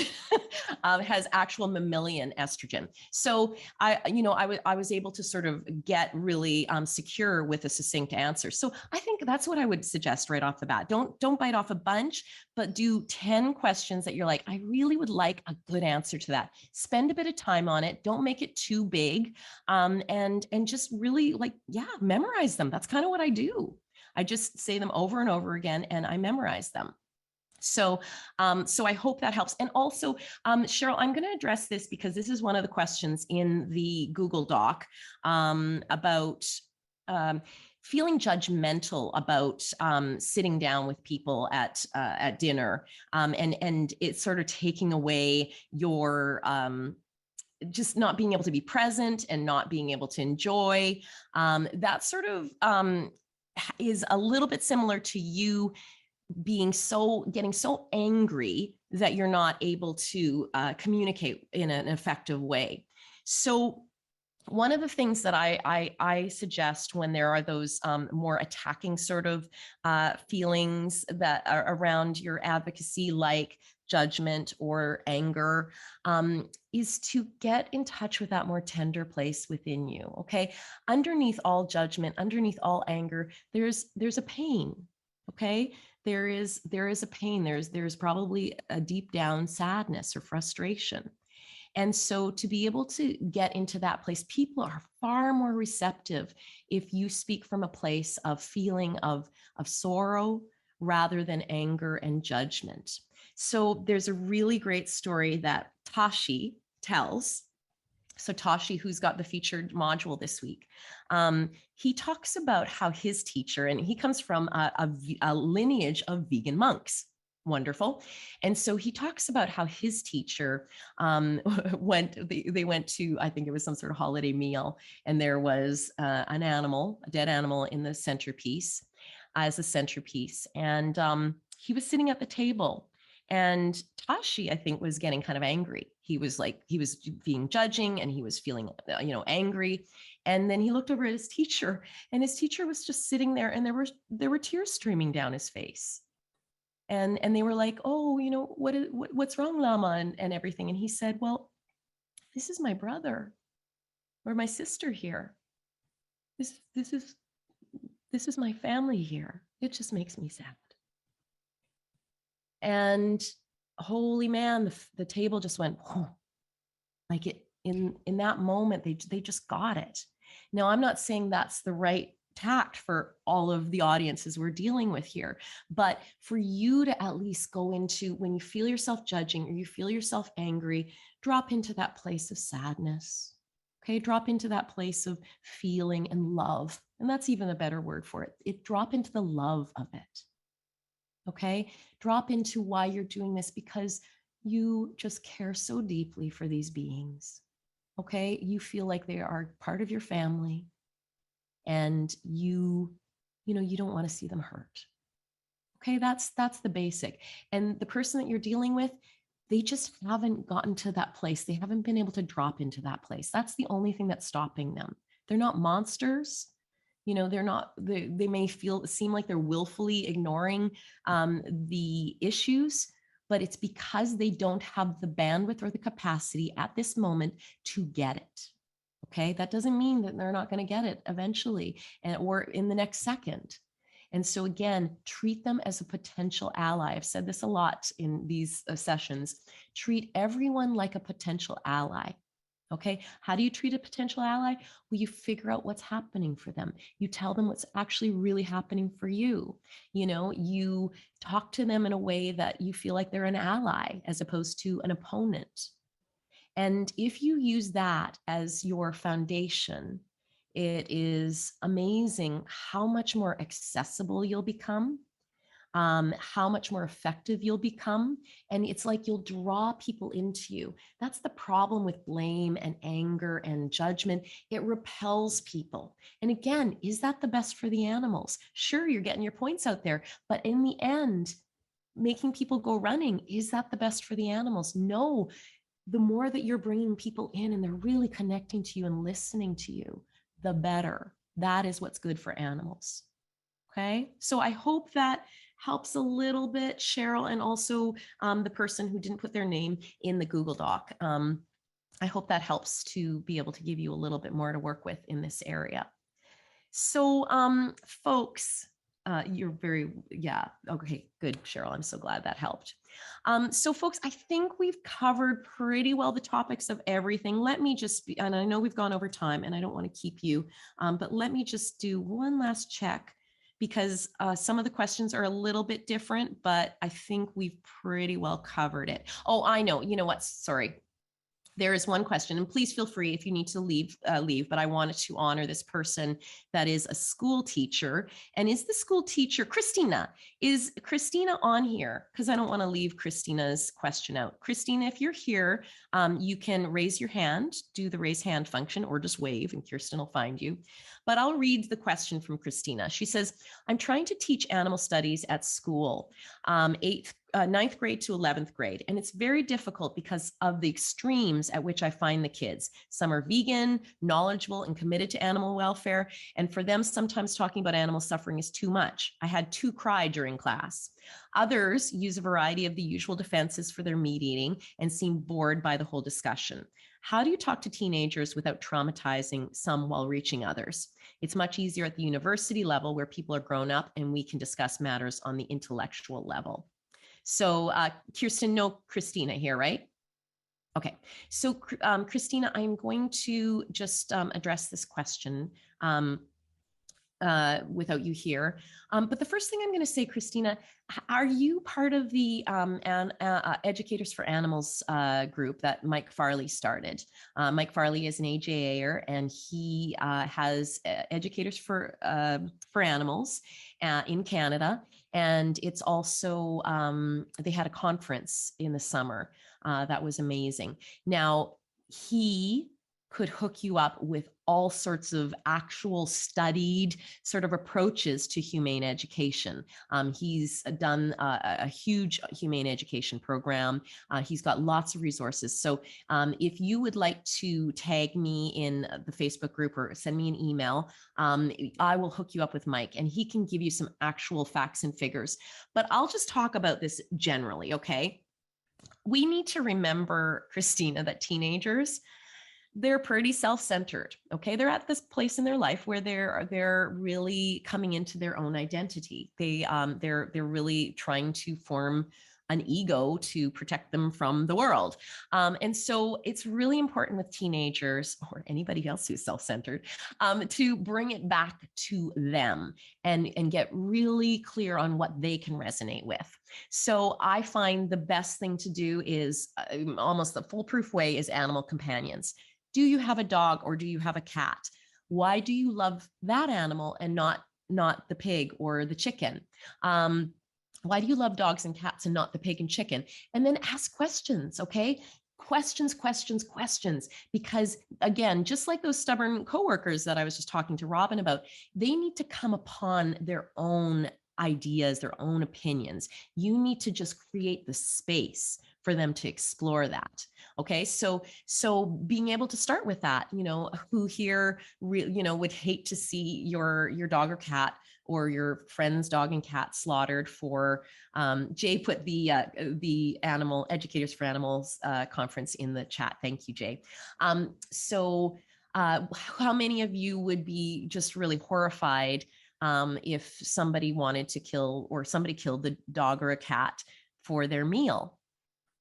has actual mammalian estrogen. So I was able to sort of get really secure with a succinct answer. So I think that's what I would suggest right off the bat. Don't bite off a bunch, but do 10 questions that you're like, I really would like a good answer to that. Spend a bit of time on it. Don't make it too big, and just really memorize them. That's kind of what I do. I just say them over and over again, and I memorize them. So I hope that helps. And also, Cheryl, I'm going to address this because this is one of the questions in the Google Doc about feeling judgmental about sitting down with people at dinner, and it's sort of taking away your just not being able to be present and not being able to enjoy. That sort of is a little bit similar to you getting so angry that you're not able to communicate in an effective way. So one of the things that I suggest when there are those more attacking sort of feelings that are around your advocacy, like judgment or anger, is to get in touch with that more tender place within you. Okay, underneath all judgment, underneath all anger, there's a pain. Okay, there is a pain. There's probably a deep down sadness or frustration. And so to be able to get into that place, people are far more receptive if you speak from a place of feeling of sorrow rather than anger and judgment. So there's a really great story that Tashi tells. So Tashi, who's got the featured module this week, he talks about how his teacher, and he comes from a lineage of vegan monks. Wonderful. And so he talks about how his teacher they went to, I think it was some sort of holiday meal, and there was a dead animal in the centerpiece, as a centerpiece. And he was sitting at the table. And Tashi, I think, was getting kind of angry. He was being judging, and he was feeling, angry. And then he looked over at his teacher, and his teacher was just sitting there, and there were tears streaming down his face. And they were like, oh, what's wrong, Lama, and everything. And he said, well, this is my brother or my sister here. This is my family here. It just makes me sad. And holy man, the table just went, whew, like it in that moment, they just got it. Now, I'm not saying that's the right tact for all of the audiences we're dealing with here, but for you to at least go into, when you feel yourself judging or you feel yourself angry, drop into that place of sadness. Okay, drop into that place of feeling and love. And that's even a better word for it. Drop into the love of it. Okay, drop into why you're doing this, because you just care so deeply for these beings. Okay, you feel like they are part of your family, and you don't want to see them hurt. Okay, that's the basic. And the person that you're dealing with, they just haven't gotten to that place. They haven't been able to drop into that place. That's the only thing that's stopping them. They're not monsters. You know, they may seem like they're willfully ignoring the issues, but it's because they don't have the bandwidth or the capacity at this moment to get it. Okay, that doesn't mean that they're not going to get it eventually or in the next second. And so again, treat them as a potential ally. I've said this a lot in these sessions. Treat everyone like a potential ally. Okay, how do you treat a potential ally? Well, you figure out what's happening for them. You tell them what's actually really happening for you. You know, you talk to them in a way that you feel like they're an ally as opposed to an opponent. And if you use that as your foundation, it is amazing how much more accessible you'll become, how much more effective you'll become. And it's like you'll draw people into you. That's the problem with blame and anger and judgment. It repels people. And again, is that the best for the animals? Sure, you're getting your points out there, but in the end, making people go running, is that the best for the animals? No. The more that you're bringing people in and they're really connecting to you and listening to you, the better. That is what's good for animals. Okay, so I hope that helps a little bit, Cheryl, and also the person who didn't put their name in the Google Doc. I hope that helps to be able to give you a little bit more to work with in this area. So folks, you're very, yeah, okay, good, Cheryl. I'm so glad that helped. So folks, I think we've covered pretty well the topics of everything. Let me just be, and I know we've gone over time and I don't want to keep you, but let me just do one last check because some of the questions are a little bit different, but I think we've pretty well covered it. Oh, I know, you know what, sorry. There is one question, and please feel free if you need to leave, but I wanted to honor this person that is a school teacher. And is the school teacher, Christina, is Christina on here? Because I don't want to leave Christina's question out. Christina, if you're here, you can raise your hand, do the raise hand function, or just wave and Kirsten will find you. But I'll read the question from Christina. She says, I'm trying to teach animal studies at school, 9th grade to 11th grade. And it's very difficult because of the extremes at which I find the kids. Some are vegan, knowledgeable, and committed to animal welfare. And for them, sometimes talking about animal suffering is too much. I had 2 cry during class. Others use a variety of the usual defenses for their meat eating and seem bored by the whole discussion. How do you talk to teenagers without traumatizing some while reaching others? It's much easier at the university level where people are grown up and we can discuss matters on the intellectual level. So Kirsten, no Christina here, right? Okay, so Christina, I'm going to just address this question without you here. But the first thing I'm going to say, Christina, are you part of the Educators for Animals group that Mike Farley started? Mike Farley is an AJAer and he has Educators for Animals in Canada. And it's also, they had a conference in the summer that was amazing. Now, he could hook you up with all sorts of actual studied sort of approaches to humane education. He's done a huge humane education program. He's got lots of resources. So if you would like to tag me in the Facebook group or send me an email, I will hook you up with Mike and he can give you some actual facts and figures. But I'll just talk about this generally, okay? We need to remember, Christina, that teenagers, they're pretty self-centered. Okay, they're at this place in their life where they're really coming into their own identity. They're really trying to form an ego to protect them from the world. And so it's really important with teenagers or anybody else who's self-centered to bring it back to them and get really clear on what they can resonate with. So I find the best thing to do is almost the foolproof way is animal companions. Do you have a dog or do you have a cat? Why do you love that animal and not the pig or the chicken? Why do you love dogs and cats and not the pig and chicken? And then ask questions, okay? Questions. Because again, just like those stubborn coworkers that I was just talking to Robin about, they need to come upon their own ideas, their own opinions. You need to just create the space for them to explore that. Okay, so being able to start with that, who here, would hate to see your dog or cat or your friend's dog and cat slaughtered for. Jay put the Animal Educators for Animals conference in the chat. Thank you, Jay. How many of you would be just really horrified if somebody wanted to kill, or somebody killed the dog or a cat for their meal?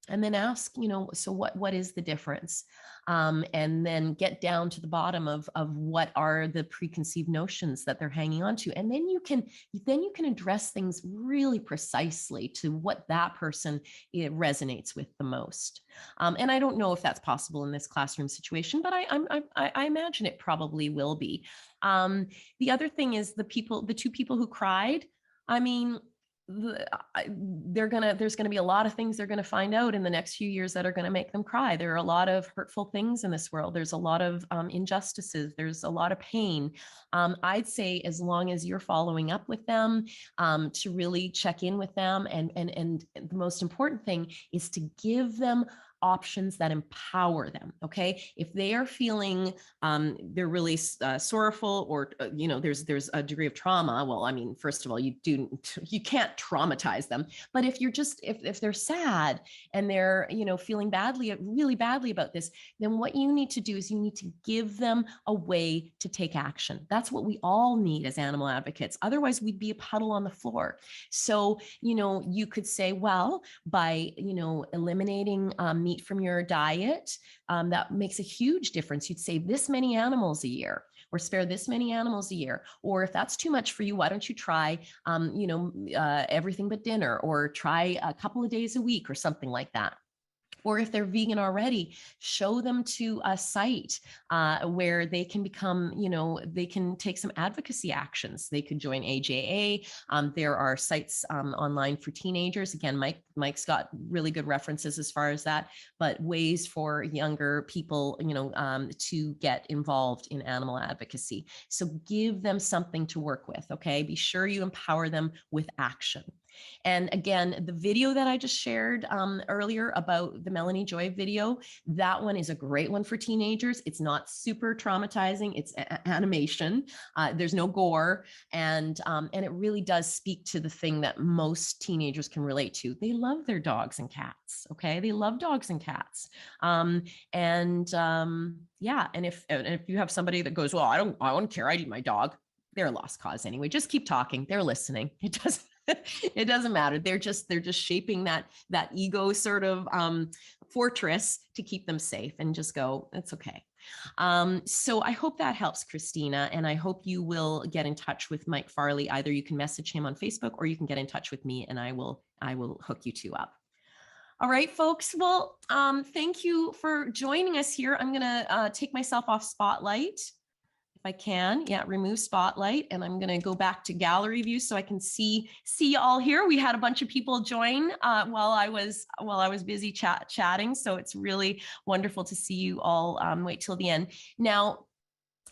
And then ask, so what is the difference? And then get down to the bottom of what are the preconceived notions that they're hanging on to. And then you can address things really precisely to what that person resonates with the most. And I don't know if that's possible in this classroom situation, but I imagine it probably will be. The other thing is the two people who cried. I mean, there's going to be a lot of things they're going to find out in the next few years that are going to make them cry. There are a lot of hurtful things in this world. There's a lot of injustices. There's a lot of pain. I'd say as long as you're following up with them, to really check in with them, and the most important thing is to give them options that empower them. Okay, if they are feeling they're really sorrowful, or there's a degree of trauma. Well, I mean, first of all, you can't traumatize them. But if you're just if they're sad and they're feeling really badly about this, then what you need to do is you need to give them a way to take action. That's what we all need as animal advocates. Otherwise, we'd be a puddle on the floor. So you could say, well, by eliminating meat from your diet, that makes a huge difference. You'd save this many animals a year, or spare this many animals a year. Or if that's too much for you, why don't you try everything but dinner, or try a couple of days a week, or something like that. Or if they're vegan already, show them to a site where they can become, they can take some advocacy actions. They could join AJA. There are sites online for teenagers. Again, Mike's got really good references as far as that, but ways for younger people, to get involved in animal advocacy. So give them something to work with, okay? Be sure you empower them with action. And again, the video that I just shared earlier about the Melanie Joy video, that one is a great one for teenagers. It's not super traumatizing. It's animation. There's no gore. And it really does speak to the thing that most teenagers can relate to. They love their dogs and cats. Okay. They love dogs and cats. Yeah. And if you have somebody that goes, well, I don't care. I need my dog. They're a lost cause anyway. Just keep talking. They're listening. It doesn't matter. They're just shaping that ego sort of fortress to keep them safe, and just go, it's okay. So I hope that helps, Christina. And I hope you will get in touch with Mike Farley. Either you can message him on Facebook, or you can get in touch with me, and I will hook you two up. All right, folks. Well, thank you for joining us here. I'm going to take myself off Spotlight. I can, remove Spotlight, and I'm going to go back to gallery view so I can see you all here. We had a bunch of people join while I was busy chatting, so it's really wonderful to see you all. Wait till the end. Now,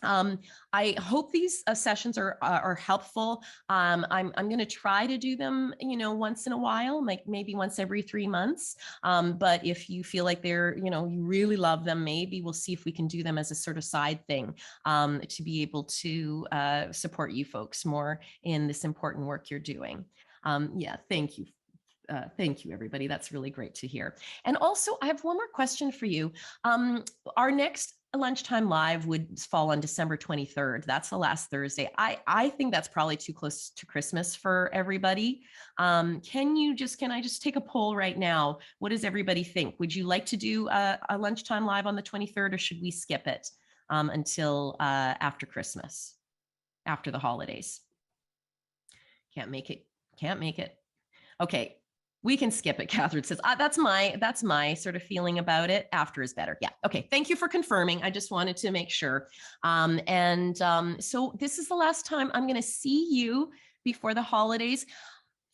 I hope these sessions are helpful. I'm going to try to do them, once in a while, like maybe once every 3 months. But if you feel like they're, you really love them, maybe we'll see if we can do them as a sort of side thing to be able to support you folks more in this important work you're doing. Thank you. Thank you, everybody. That's really great to hear. And also, I have one more question for you. Our next Lunchtime Live would fall on December 23rd. That's the last Thursday. I think that's probably too close to Christmas for everybody. Can I just take a poll right now? What does everybody think? Would you like to do a Lunchtime Live on the 23rd, or should we skip it until after Christmas, after the holidays? Can't make it. Okay. We can skip it, Catherine says. That's my sort of feeling about it. After is better. Yeah. Okay. Thank you for confirming. I just wanted to make sure. So this is the last time I'm going to see you before the holidays.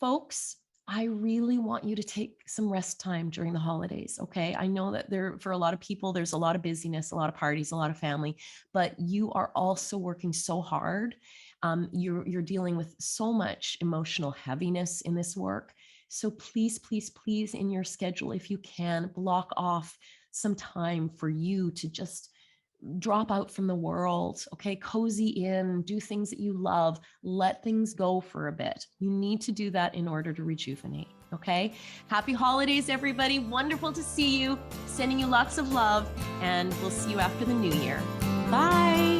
Folks, I really want you to take some rest time during the holidays. Okay. I know that for a lot of people, there's a lot of busyness, a lot of parties, a lot of family, but you are also working so hard. You're dealing with so much emotional heaviness in this work. So please, please, please, in your schedule, if you can, block off some time for you to just drop out from the world, okay? Cozy in, do things that you love, let things go for a bit. You need to do that in order to rejuvenate, okay? Happy holidays, everybody. Wonderful to see you. Sending you lots of love, and we'll see you after the new year. Bye.